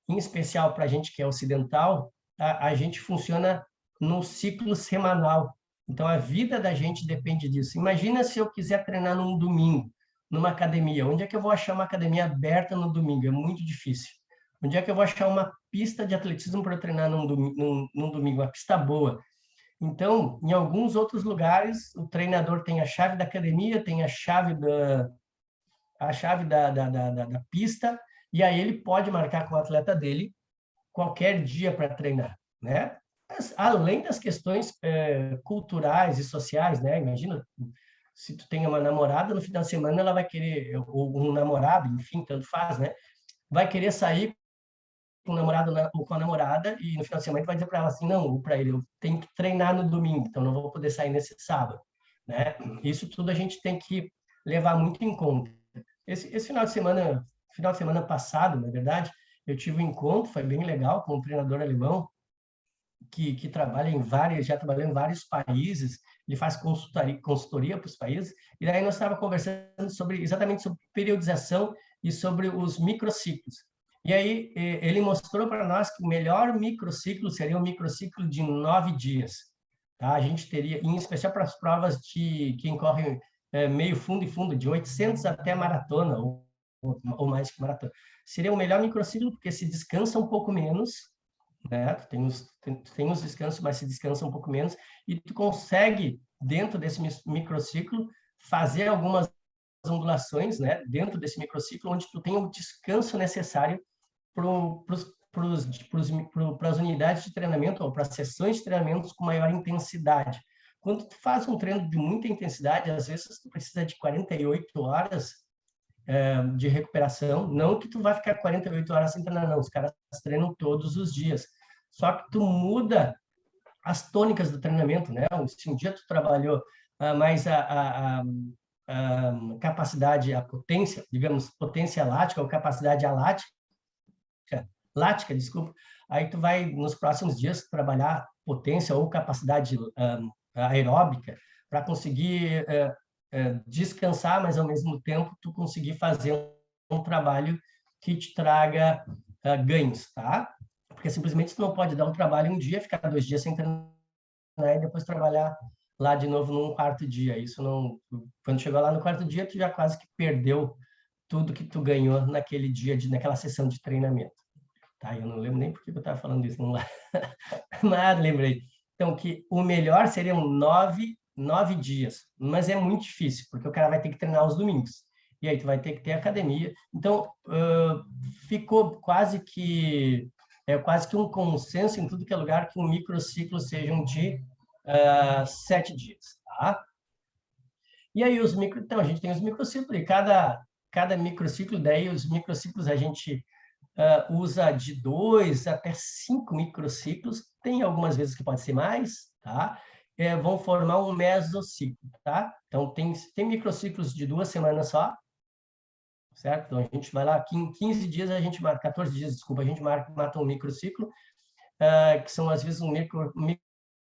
em especial para a gente que é ocidental, a gente funciona no ciclo semanal. Então, a vida da gente depende disso. Imagina se eu quiser treinar num domingo, numa academia. Onde é que eu vou achar uma academia aberta no domingo? É muito difícil. Onde é que eu vou achar uma pista de atletismo para treinar num domingo? Uma pista boa. Então, em alguns outros lugares, o treinador tem a chave da academia, tem a chave da pista, e aí ele pode marcar com o atleta dele qualquer dia para treinar, né? Mas, além das questões culturais e sociais, né? Imagina, se tu tem uma namorada, no final de semana ela vai querer, ou um namorado, enfim, tanto faz, né? Vai querer sair com o namorado ou com a namorada, e no final de semana tu vai dizer para ela assim, não, ou para ele, eu tenho que treinar no domingo, então não vou poder sair nesse sábado, né? Isso tudo a gente tem que levar muito em conta. Esse final de semana passado, na verdade, eu tive um encontro, foi bem legal, com um treinador alemão que já trabalhou em vários países, ele faz consultoria para os países, e daí nós estávamos conversando exatamente sobre periodização e sobre os microciclos. E aí ele mostrou para nós que o melhor microciclo seria um microciclo de 9 dias. Tá? A gente teria, em especial para as provas de quem corre meio fundo e fundo, de 800 até maratona, ou mais que maratona. Seria o melhor microciclo, porque se descansa um pouco menos, né? Tem os descansos, mas se descansa um pouco menos, e tu consegue, dentro desse microciclo, fazer algumas ondulações, né? Dentro desse microciclo, onde tu tem o descanso necessário para as unidades de treinamento, ou para as sessões de treinamentos com maior intensidade. Quando tu faz um treino de muita intensidade, às vezes tu precisa de 48 horas de recuperação, não que tu vai ficar 48 horas sem treinar, não, os caras treinam todos os dias, só que tu muda as tônicas do treinamento, né? Se um dia tu trabalhou mais a capacidade, a potência, digamos, potência lática ou capacidade lática, desculpa, aí tu vai, nos próximos dias, trabalhar potência ou capacidade aeróbica para conseguir descansar, mas ao mesmo tempo tu conseguir fazer um trabalho que te traga ganhos, tá? Porque simplesmente tu não pode dar um trabalho um dia, ficar 2 dias sem treinar e depois trabalhar lá de novo num 4º dia. Isso não, quando chegou lá no 4º dia, tu já quase que perdeu tudo que tu ganhou naquele dia, naquela sessão de treinamento. Tá? Eu não lembro nem por que eu estava falando isso, não lá. Mas lembrei. Então, que o melhor seriam 9 dias, mas é muito difícil, porque o cara vai ter que treinar aos domingos, e aí tu vai ter que ter academia. Então, ficou quase que um consenso em tudo que é lugar que um microciclo sejam de 7 dias, tá? E aí então a gente tem os microciclos, e cada microciclo, daí os microciclos a gente usa de 2 até 5 microciclos, tem algumas vezes que pode ser mais, tá? Vão formar um mesociclo, tá? Então, tem microciclos de 2 semanas só, certo? Então, a gente vai lá, 15 dias a gente marca, 14 dias, desculpa, a gente mata um microciclo, que são, às vezes, um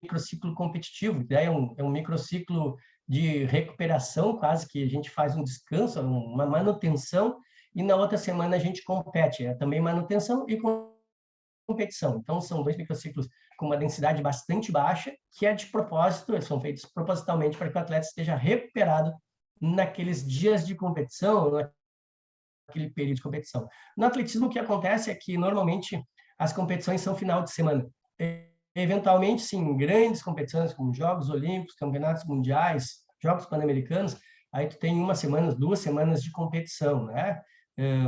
microciclo competitivo, daí é um microciclo de recuperação, quase que a gente faz um descanso, uma manutenção, e na outra semana a gente compete, também manutenção e competição. Então, são 2 microciclos com uma densidade bastante baixa, que é de propósito, são feitos propositalmente para que o atleta esteja recuperado naqueles dias de competição, naquele período de competição. No atletismo, o que acontece é que, normalmente, as competições são final de semana. Eventualmente, sim, grandes competições, como Jogos Olímpicos, Campeonatos Mundiais, Jogos Pan-Americanos, aí tu tem 1 semana, 2 semanas de competição, né?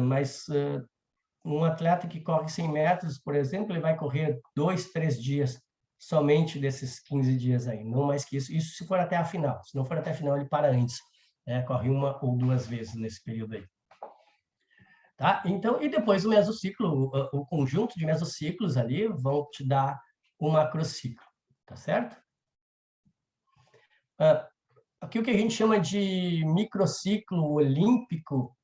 Mas um atleta que corre 100 metros, por exemplo, ele vai correr 2, 3 dias somente desses 15 dias aí, não mais que isso. Isso se for até a final. Se não for até a final, ele para antes. Corre 1 ou 2 vezes nesse período aí. Tá? Então, e depois o mesociclo, o conjunto de mesociclos ali vão te dar um macrociclo, tá certo? Aqui o que a gente chama de microciclo olímpico,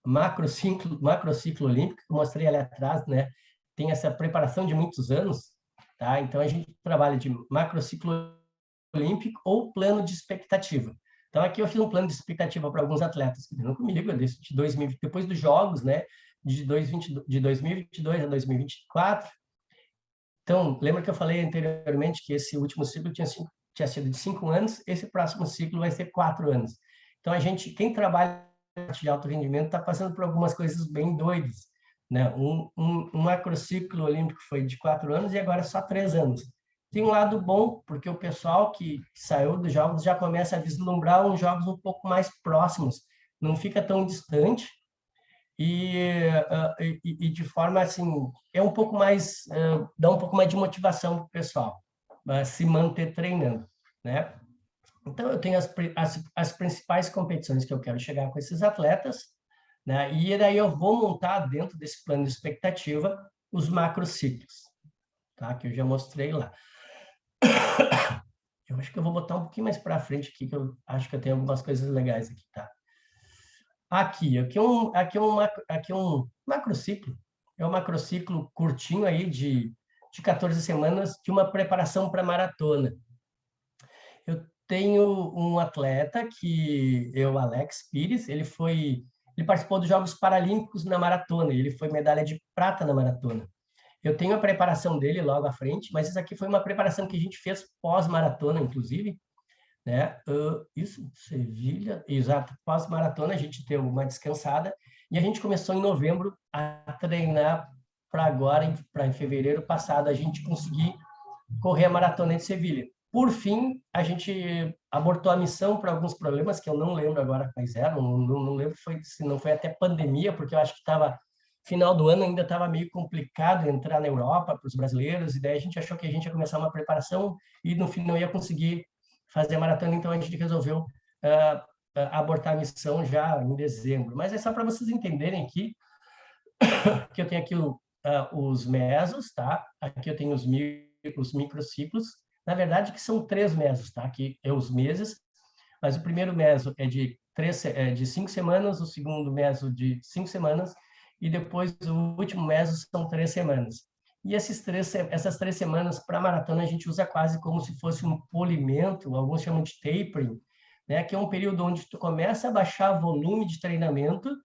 macrociclo olímpico, que eu mostrei ali atrás, né? Tem essa preparação de muitos anos, tá? Então, a gente trabalha de macrociclo olímpico ou plano de expectativa. Então, aqui eu fiz um plano de expectativa para alguns atletas que treinam comigo, de 2000, depois dos Jogos, né, de 2022 a 2024. Então, lembra que eu falei anteriormente que esse último ciclo tinha sido de 5 anos, esse próximo ciclo vai ser 4 anos. Então, quem trabalha de alto rendimento está passando por algumas coisas bem doidas, né? Um macrociclo olímpico foi de 4 anos e agora só 3 anos. Tem um lado bom, porque o pessoal que saiu dos Jogos já começa a vislumbrar uns Jogos um pouco mais próximos, não fica tão distante, e de forma assim, é um pouco mais, dá um pouco mais de motivação para o pessoal se manter treinando, né? Então, eu tenho as principais competições que eu quero chegar com esses atletas, né? E daí eu vou montar dentro desse plano de expectativa os macrociclos, tá? Que eu já mostrei lá. Eu acho que eu vou botar um pouquinho mais para frente aqui, que eu acho que eu tenho algumas coisas legais aqui, tá? Aqui é um macrociclo. É um macrociclo curtinho aí de 14 semanas de uma preparação para maratona. Eu tenho um atleta que é o Alex Pires, ele participou dos Jogos Paralímpicos na maratona, ele foi medalha de prata na maratona. Eu tenho a preparação dele logo à frente, mas isso aqui foi uma preparação que a gente fez pós-maratona, inclusive, né? Isso, Sevilha, exato, pós-maratona a gente deu uma descansada e a gente começou em novembro a treinar para agora, para em fevereiro passado, a gente conseguir correr a maratona de Sevilha. Por fim, a gente abortou a missão por alguns problemas que eu não lembro agora quais eram, não lembro se não foi até pandemia, porque eu acho que estava final do ano, ainda estava meio complicado entrar na Europa para os brasileiros, e daí a gente achou que a gente ia começar uma preparação e no fim não ia conseguir fazer a maratona, então a gente resolveu abortar a missão já em dezembro. Mas é só para vocês entenderem aqui que eu tenho aqui os mesos, tá? Aqui eu tenho os microciclos, na verdade que são 3 mesos, tá? Aqui é os meses, mas o primeiro meso é de 5 semanas, o segundo meso de 5 semanas, e depois o último meso são 3 semanas. E essas 3 semanas para a maratona a gente usa quase como se fosse um polimento, alguns chamam de tapering, né? Que é um período onde tu começa a baixar volume de treinamento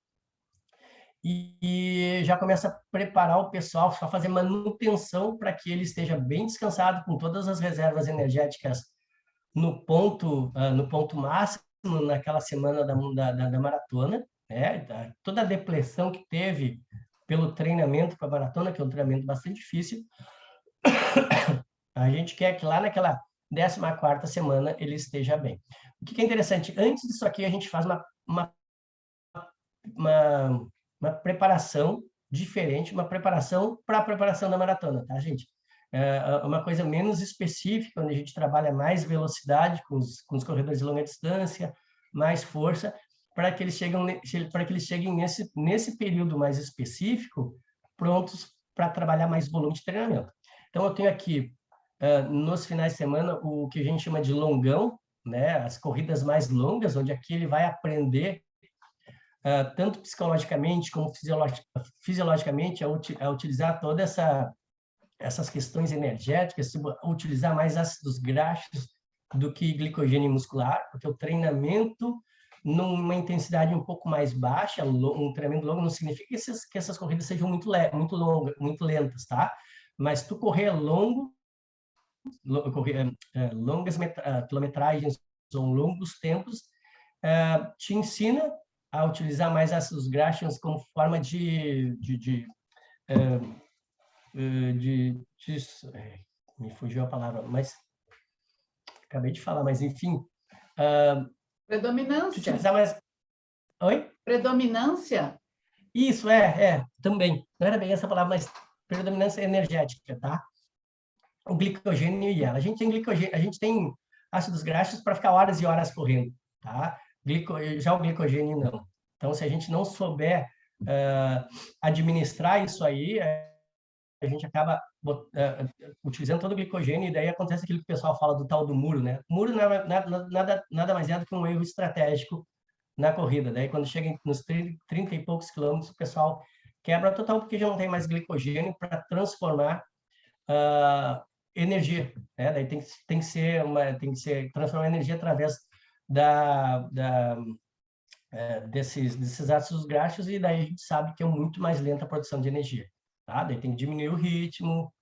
e já começa a preparar o pessoal, só fazer manutenção para que ele esteja bem descansado, com todas as reservas energéticas no ponto máximo naquela semana da maratona, né? Toda a depressão que teve pelo treinamento para a maratona, que é um treinamento bastante difícil, a gente quer que lá naquela 14ª semana ele esteja bem. O que é interessante, antes disso aqui a gente faz uma preparação diferente, uma preparação para a preparação da maratona, tá, gente? É uma coisa menos específica, onde a gente trabalha mais velocidade com os corredores de longa distância, mais força, para que eles cheguem nesse período mais específico, prontos para trabalhar mais volume de treinamento. Então, eu tenho aqui, nos finais de semana, o que a gente chama de longão, né? As corridas mais longas, onde aqui ele vai aprender tanto psicologicamente como fisiologicamente a utilizar todas essas questões energéticas, utilizar mais ácidos graxos do que glicogênio muscular, porque o treinamento numa intensidade um pouco mais baixa, um treinamento longo, não significa que essas corridas sejam muito longas, muito lentas, tá? Mas tu correr longas quilometragens ou longos tempos, te ensina a utilizar mais ácidos graxos como forma me fugiu a palavra, mas acabei de falar, mas enfim.
Predominância.
Utilizar mais... Oi?
Predominância?
Isso, também. Não era bem essa palavra, mas predominância energética, tá? O glicogênio e ela. A gente tem ácidos graxos para ficar horas e horas correndo, tá? Já o glicogênio não. Então, se a gente não souber administrar isso aí, a gente acaba utilizando todo o glicogênio e daí acontece aquilo que o pessoal fala do tal do muro, né? O muro nada mais é do que um erro estratégico na corrida. Daí, quando chega nos 30 e poucos quilômetros, o pessoal quebra total porque já não tem mais glicogênio para transformar energia, né? Daí tem que ser transformar energia através desses ácidos graxos, e daí a gente sabe que é muito mais lenta a produção de energia, tá? Daí tem que diminuir o ritmo,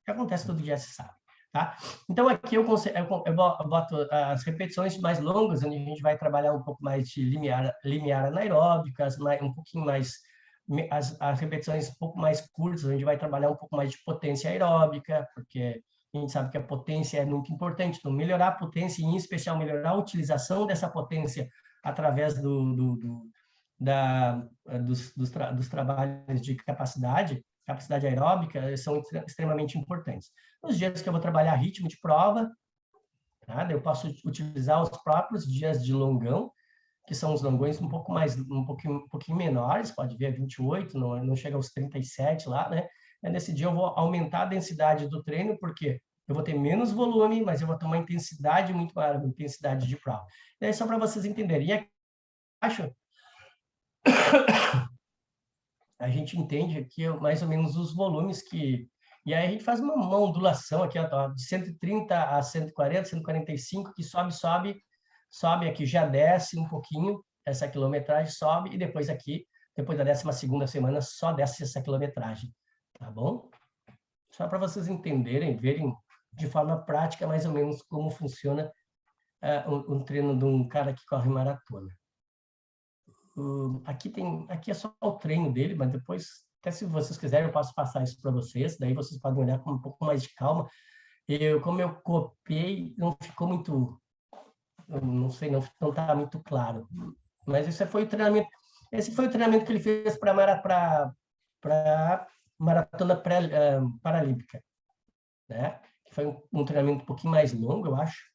que acontece todo dia, se sabe, tá? Então aqui eu boto as repetições mais longas, onde a gente vai trabalhar um pouco mais de limiar anaeróbica, um pouquinho mais as repetições um pouco mais curtas, a gente vai trabalhar um pouco mais de potência aeróbica, porque a gente sabe que a potência é muito importante. Então, melhorar a potência, e em especial melhorar a utilização dessa potência através dos trabalhos de capacidade aeróbica, são extremamente importantes. Nos dias que eu vou trabalhar ritmo de prova, tá? Eu posso utilizar os próprios dias de longão, que são os longões um pouquinho menores, pode ver 28, não chega aos 37 lá, né? Nesse dia eu vou aumentar a densidade do treino, porque eu vou ter menos volume, mas eu vou ter uma intensidade muito maior, uma intensidade de prova. E aí, só para vocês entenderem, e aqui acho a gente entende aqui mais ou menos os volumes que... E aí a gente faz uma ondulação aqui, ó, de 130 a 140, 145, que sobe aqui, já desce um pouquinho, essa quilometragem sobe, e depois aqui, depois da 12ª semana, só desce essa quilometragem, tá bom? Só para vocês entenderem, verem de forma prática mais ou menos como funciona um treino de um cara que corre maratona. Aqui é só o treino dele, mas depois, até se vocês quiserem, eu posso passar isso para vocês, daí vocês podem olhar com um pouco mais de calma. Como eu copiei, não ficou muito... não sei, não está muito claro. Mas esse foi o treinamento que ele fez para maratona paralímpica, né? Que foi um treinamento um pouquinho mais longo, eu acho.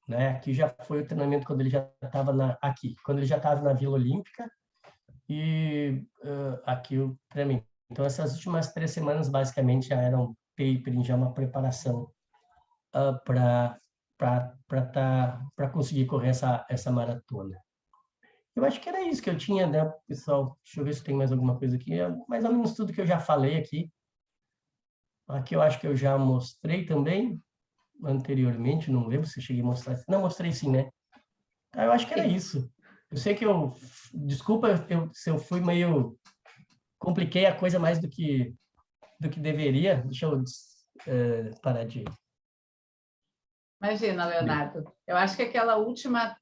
Né? Aqui já foi o treinamento quando ele já estava quando ele já estava na Vila Olímpica, e aqui o treinamento. Então, essas últimas 3 semanas, basicamente, já eram tapering, já uma preparação para conseguir correr essa maratona. Eu acho que era isso que eu tinha, né, pessoal? Deixa eu ver se tem mais alguma coisa aqui. É mais ou menos tudo que eu já falei aqui. Aqui eu acho que eu já mostrei também anteriormente, não lembro se eu cheguei a mostrar. Não, mostrei sim, né? Eu acho que era isso. Eu sei que desculpa se eu fui meio... compliquei a coisa mais do que deveria. Deixa eu parar de...
Imagina, Leonardo. Eu acho que aquela a última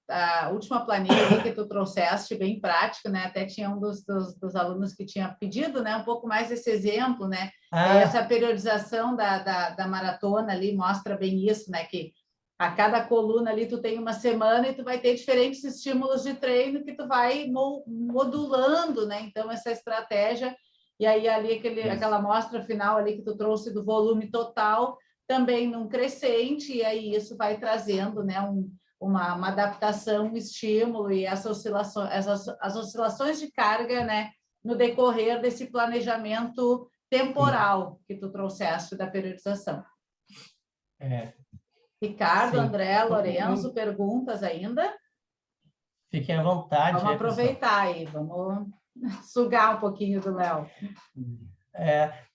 planilha ali que tu trouxeste, bem prática, né? Até tinha um dos alunos que tinha pedido, né, um pouco mais esse exemplo, né? Essa periodização da maratona ali mostra bem isso, né? Que a cada coluna ali tu tem uma semana e tu vai ter diferentes estímulos de treino que tu vai modulando, né? Então, essa estratégia, e aí ali aquela amostra final ali que tu trouxe do volume total, também num crescente, e aí isso vai trazendo, né, uma adaptação, um estímulo, e as oscilações de carga, né, no decorrer desse planejamento temporal que tu trouxeste da periodização. Ricardo, sim. André, Lorenzo, perguntas ainda?
Fiquem à vontade.
Vamos aproveitar aí, vamos sugar um pouquinho do Léo.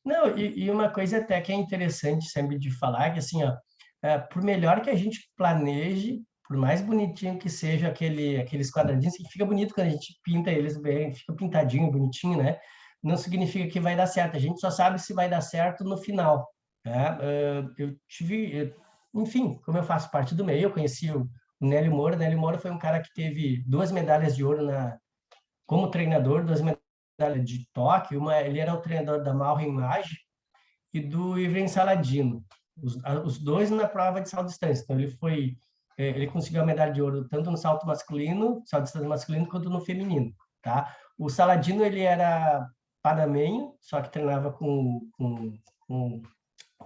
Não, e uma coisa até que é interessante sempre de falar, que assim, ó, por melhor que a gente planeje, por mais bonitinho que seja aqueles quadradinhos, que fica bonito quando a gente pinta eles bem, fica pintadinho, bonitinho, né? Não significa que vai dar certo, a gente só sabe se vai dar certo no final, né? Enfim, como eu faço parte do meio, eu conheci o Nélio Moura. Nélio Moura foi um cara que teve 2 medalhas de ouro como treinador, 2 medalhas de Tóquio. Ele era o treinador da Malren Mage e do Ivren Saladino, os dois na prova de salto de distância. Então ele conseguiu a medalha de ouro tanto no salto masculino, salto de distância masculino, quanto no feminino, tá? O Saladino, ele era panamenho, só que treinava com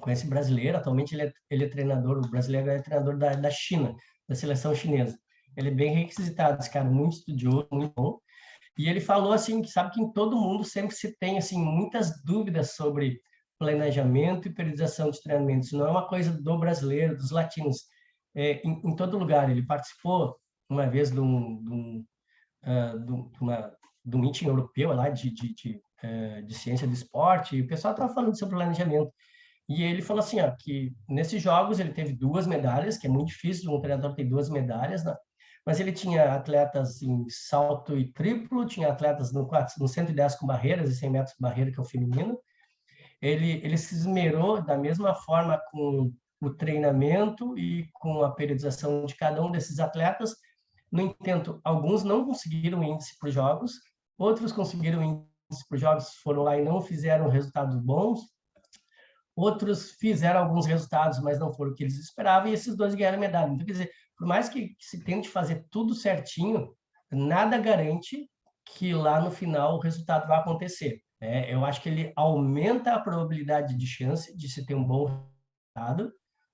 esse brasileiro. Atualmente ele é treinador, o brasileiro é treinador da China, da seleção chinesa. Ele é bem requisitado, esse cara, muito estudioso, muito bom. E ele falou assim, que sabe que em todo mundo sempre se tem assim muitas dúvidas sobre planejamento e periodização de treinamentos. Não é uma coisa do brasileiro, dos latinos. Em todo lugar. Ele participou uma vez de um meeting europeu lá de ciência do esporte, e o pessoal estava falando sobre planejamento. E ele falou assim, ó, que nesses jogos ele teve 2 medalhas, que é muito difícil um treinador ter 2 medalhas, né? Mas ele tinha atletas em salto e triplo, tinha atletas no 110 com barreiras e 100 metros com barreira, que é o feminino. Ele se esmerou da mesma forma com o treinamento e com a periodização de cada um desses atletas. No entanto, alguns não conseguiram índice para os jogos, outros conseguiram índice para os jogos, foram lá e não fizeram resultados bons, outros fizeram alguns resultados, mas não foram o que eles esperavam, e esses 2 ganharam medalha. Então, quer dizer, por mais que se tente fazer tudo certinho, nada garante que lá no final o resultado vai acontecer. Eu acho que ele aumenta a probabilidade de chance de se ter um bom resultado,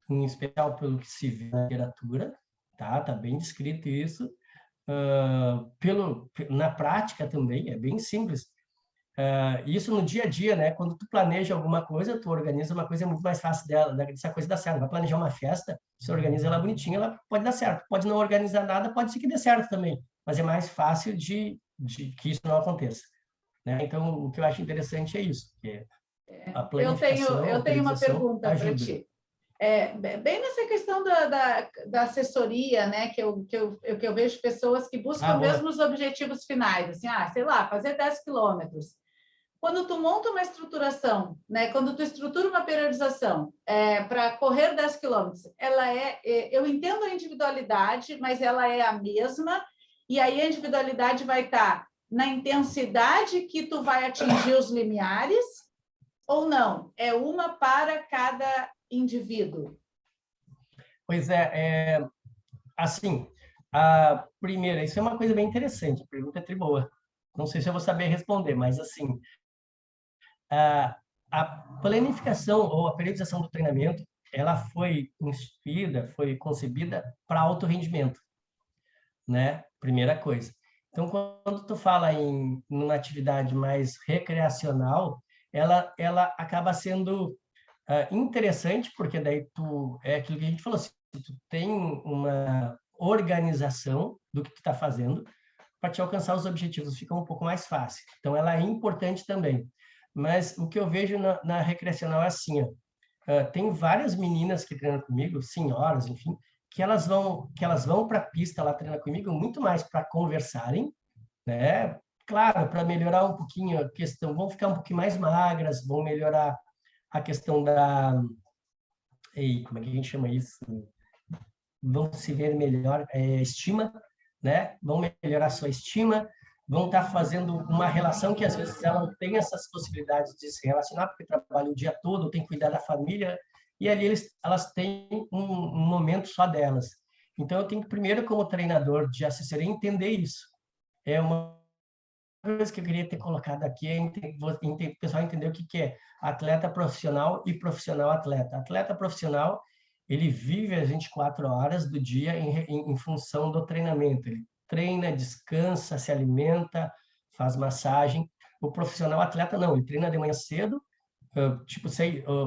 em especial pelo que se vê na literatura, tá bem descrito isso. Na prática também, é bem simples. Isso no dia a dia, né? Quando tu planeja alguma coisa, tu organiza uma coisa, é muito mais fácil dessa coisa dar certo. Vai planejar uma festa, você organiza ela bonitinha, ela pode dar certo. Pode não organizar nada, pode ser que dê certo também, mas é mais fácil de que isso não aconteça, né? Então, o que eu acho interessante é isso, que é a planificação,
eu tenho uma pergunta para
ajuda.
ti. Bem nessa questão da assessoria, né, que eu vejo pessoas que buscam mesmo os objetivos finais, assim, sei lá, fazer 10 quilômetros. Quando tu monta uma estruturação, né, quando tu estrutura uma periodização para correr 10 quilômetros, eu entendo a individualidade, mas ela é a mesma, e aí a individualidade vai estar na intensidade que tu vai atingir os limiares, ou não? É uma para cada indivíduo?
Pois assim, a primeira, isso é uma coisa bem interessante, a pergunta é boa. Não sei se eu vou saber responder, mas assim, a planificação ou a periodização do treinamento, ela foi instituída, foi concebida para alto rendimento, né? Primeira coisa. Então, quando tu fala em uma atividade mais recreacional, ela acaba sendo interessante, porque daí é aquilo que a gente falou, assim, tu tem uma organização do que tu está fazendo para te alcançar os objetivos, fica um pouco mais fácil. Então, ela é importante também. Mas o que eu vejo na recreacional é assim, tem várias meninas que treinam comigo, senhoras, enfim, que elas vão para a pista lá treinar comigo muito mais para conversarem, né? Claro, para melhorar um pouquinho a questão, vão ficar um pouquinho mais magras, vão melhorar a questão como é que a gente chama isso? Vão se ver melhor, estima, né? Vão melhorar a sua estima, vão estar fazendo uma relação que às vezes ela não tem essas possibilidades de se relacionar, porque trabalham o dia todo, tem que cuidar da família, e ali elas têm um momento só delas. Então, eu tenho que, primeiro, como treinador de assessoria, entender isso. É uma coisa que eu queria ter colocado aqui, o pessoal entender o que é atleta profissional e profissional atleta. Atleta profissional, ele vive as 24 horas do dia em função do treinamento. Ele treina, descansa, se alimenta, faz massagem. O profissional atleta não, ele treina de manhã cedo, tipo,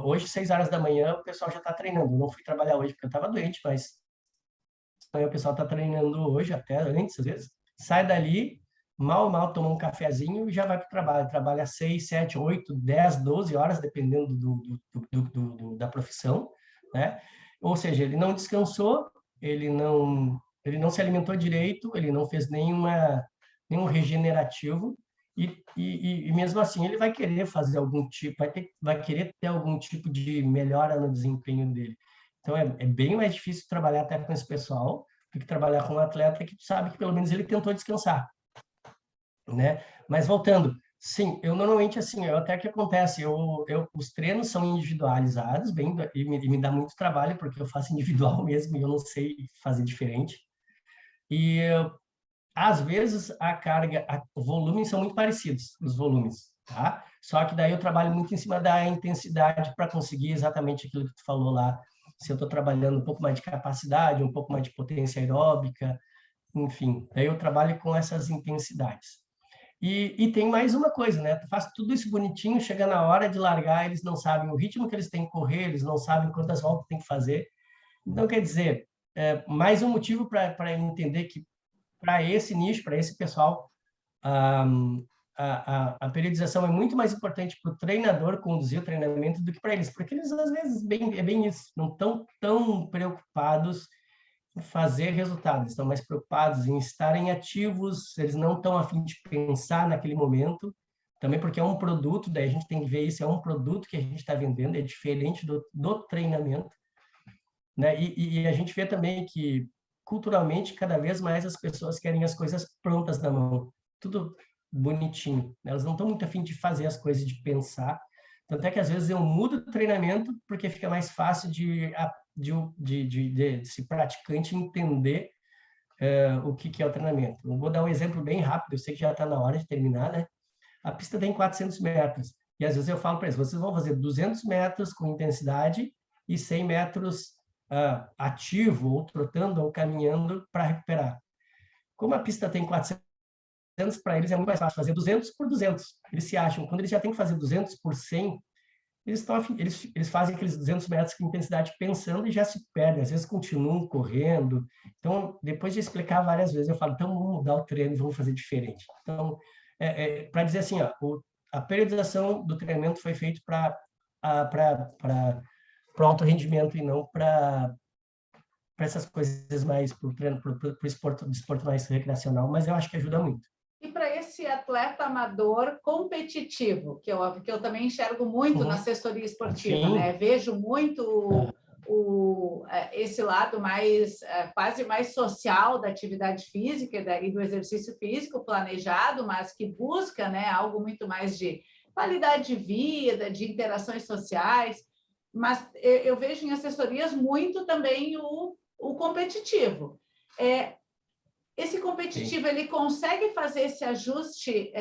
hoje, 6 horas da manhã, o pessoal já está treinando. Eu não fui trabalhar hoje porque eu estava doente, mas o pessoal está treinando hoje, até antes, às vezes. Sai dali, mal toma um cafezinho e já vai para o trabalho. Trabalha 6, 7, 8, 10, 12 horas, dependendo da profissão, né? Ou seja, ele não descansou, ele não se alimentou direito, ele não fez nenhum regenerativo, e mesmo assim ele vai querer fazer algum tipo, vai querer ter algum tipo de melhora no desempenho dele. Então é bem mais difícil trabalhar até com esse pessoal do que trabalhar com um atleta que tu sabe que pelo menos ele tentou descansar, né? Mas voltando, sim, eu normalmente assim, até que acontece, os treinos são individualizados, e me dá muito trabalho porque eu faço individual mesmo e eu não sei fazer diferente. E às vezes a carga, o volume são muito parecidos, os volumes, tá? Só que daí eu trabalho muito em cima da intensidade para conseguir exatamente aquilo que tu falou lá. Se eu estou trabalhando um pouco mais de capacidade, um pouco mais de potência aeróbica, enfim, daí eu trabalho com essas intensidades. E tem mais uma coisa, né? Tu faz tudo isso bonitinho, chega na hora de largar, eles não sabem o ritmo que eles têm que correr, eles não sabem quantas voltas tem que fazer. Então, quer dizer, mais um motivo para entender que para esse nicho, para esse pessoal, a periodização é muito mais importante para o treinador conduzir o treinamento do que para eles, porque eles, às vezes, é bem isso, não estão tão preocupados em fazer resultados, estão mais preocupados em estarem ativos, eles não estão a fim de pensar naquele momento, também porque é um produto, daí a gente tem que ver isso, é um produto que a gente está vendendo, é diferente do treinamento, né? E a gente vê também que, culturalmente, cada vez mais as pessoas querem as coisas prontas na mão, tudo bonitinho, né? Elas não estão muito a fim de fazer as coisas, de pensar, tanto é que às vezes eu mudo o treinamento porque fica mais fácil de se praticante entender o que é o treinamento. Eu vou dar um exemplo bem rápido, eu sei que já está na hora de terminar, né? A pista tem 400 metros, e às vezes eu falo para eles, vocês vão fazer 200 metros com intensidade e 100 metros ativo, ou trotando, ou caminhando para recuperar. Como a pista tem 400, para eles é muito mais fácil fazer 200 por 200. Eles se acham, quando eles já têm que fazer 200 por 100, eles fazem aqueles 200 metros com intensidade pensando e já se perdem, às vezes continuam correndo. Então, depois de explicar várias vezes, eu falo, então vamos mudar o treino, vamos fazer diferente. Então, para dizer assim, a periodização do treinamento foi feito para o alto rendimento e não para essas coisas mais para o esporte mais recreacional, mas eu acho que ajuda muito.
E para esse atleta amador competitivo, que eu também enxergo muito na assessoria esportiva, né? Vejo muito esse lado mais quase mais social da atividade física e do exercício físico planejado, mas que busca, né, algo muito mais de qualidade de vida, de interações sociais. Mas eu vejo em assessorias muito também o competitivo. Esse competitivo, ele consegue fazer esse ajuste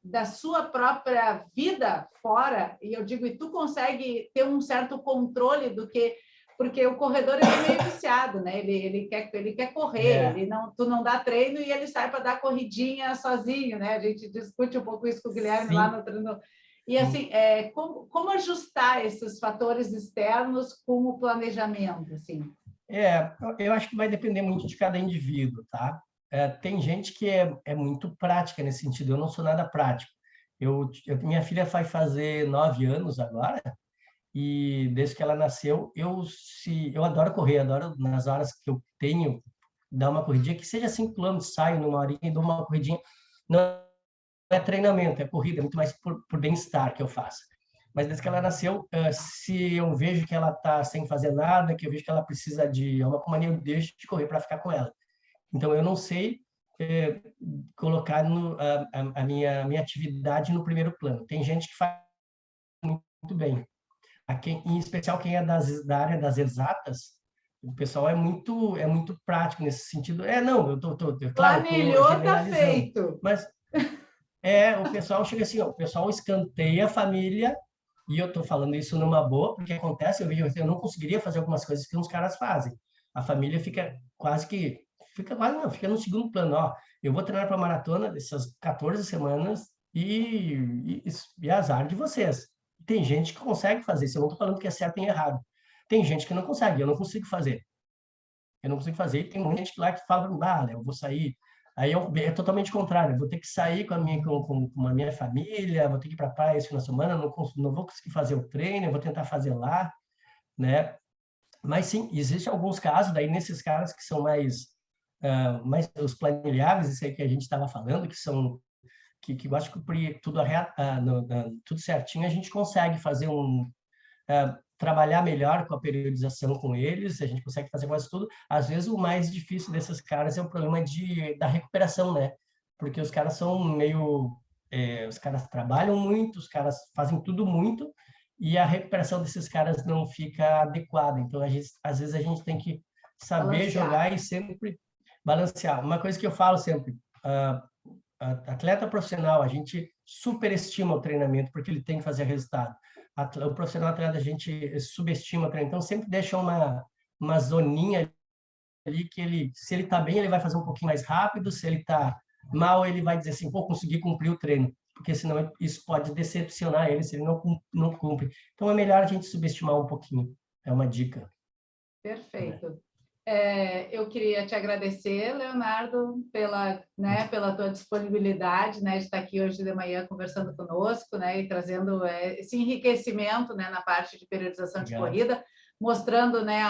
da sua própria vida fora, e eu digo, e tu consegue ter um certo controle do que... Porque o corredor ele é meio viciado, né? Ele quer correr, tu não dá treino e ele sai para dar corridinha sozinho, né? A gente discute um pouco isso com o Guilherme lá no treino. E assim, como ajustar esses fatores externos com o planejamento, assim?
Eu acho que vai depender muito de cada indivíduo, tá? Tem gente que é muito prática nesse sentido, eu não sou nada prático. Minha filha vai fazer 9 anos agora, e desde que ela nasceu, eu adoro correr, adoro nas horas que eu tenho, dar uma corridinha, que seja 5 quilômetros, saio numa horinha e dou uma corridinha. Não é treinamento, é corrida, é muito mais por bem-estar que eu faço. Mas desde que ela nasceu, se eu vejo que ela está sem fazer nada, que eu vejo que ela precisa de alguma maneira, eu deixo de correr para ficar com ela. Então, eu não sei colocar a minha atividade no primeiro plano. Tem gente que faz muito bem. Em especial quem é da área das exatas, o pessoal é muito prático nesse sentido. Não, eu tô claro,
planilhou, tá feito.
Mas o pessoal chega assim, o pessoal escanteia a família, e eu tô falando isso numa boa, porque acontece, eu não conseguiria fazer algumas coisas que uns caras fazem. A família fica no segundo plano. Eu vou treinar para maratona dessas 14 semanas e azar de vocês. Tem gente que consegue fazer isso, eu não estou falando que é certo e errado. Tem gente que não consegue, eu não consigo fazer. E tem muita gente lá que fala, eu vou sair. Aí é totalmente contrário, eu vou ter que sair com a minha família, vou ter que ir para a praia esse final de semana, não vou conseguir fazer o treino, eu vou tentar fazer lá, né? Mas sim, existem alguns casos, daí nesses caras que são mais os planilháveis, isso aí que a gente estava falando, que eu acho que tudo certinho, a gente consegue fazer trabalhar melhor com a periodização com eles, a gente consegue fazer quase tudo. Às vezes, o mais difícil desses caras é o problema da recuperação, né? Porque os caras são os caras trabalham muito, os caras fazem tudo muito, e a recuperação desses caras não fica adequada. Então, às vezes, a gente tem que saber jogar e sempre balancear. Uma coisa que eu falo sempre, atleta profissional, a gente superestima o treinamento porque ele tem que fazer resultado. O profissional atleta, a gente subestima o treinamento. Então, sempre deixa uma zoninha ali que se ele está bem, ele vai fazer um pouquinho mais rápido, se ele está mal, ele vai dizer assim, consegui cumprir o treino, porque senão isso pode decepcionar ele se ele não cumpre. Então, é melhor a gente subestimar um pouquinho. É uma dica.
Perfeito. Eu queria te agradecer, Leonardo, pela tua disponibilidade, né, de estar aqui hoje de manhã conversando conosco, né, e trazendo esse enriquecimento, né, na parte de periodização de corrida, mostrando, né,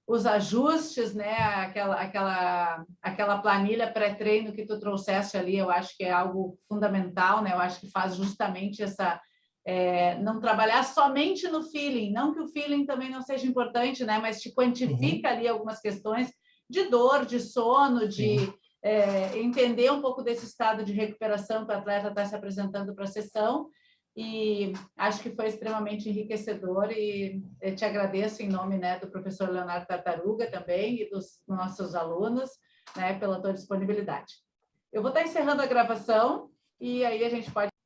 os ajustes, né, aquela planilha pré-treino que tu trouxeste ali, eu acho que é algo fundamental, né, eu acho que faz justamente não trabalhar somente no feeling, não que o feeling também não seja importante, né? Mas te quantifica ali algumas questões de dor, de sono, de entender um pouco desse estado de recuperação que o atleta está se apresentando para a sessão, e acho que foi extremamente enriquecedor, e eu te agradeço em nome, né, do professor Leonardo Tartaruga também e dos nossos alunos, né, pela tua disponibilidade. Eu vou estar encerrando a gravação, e aí a gente pode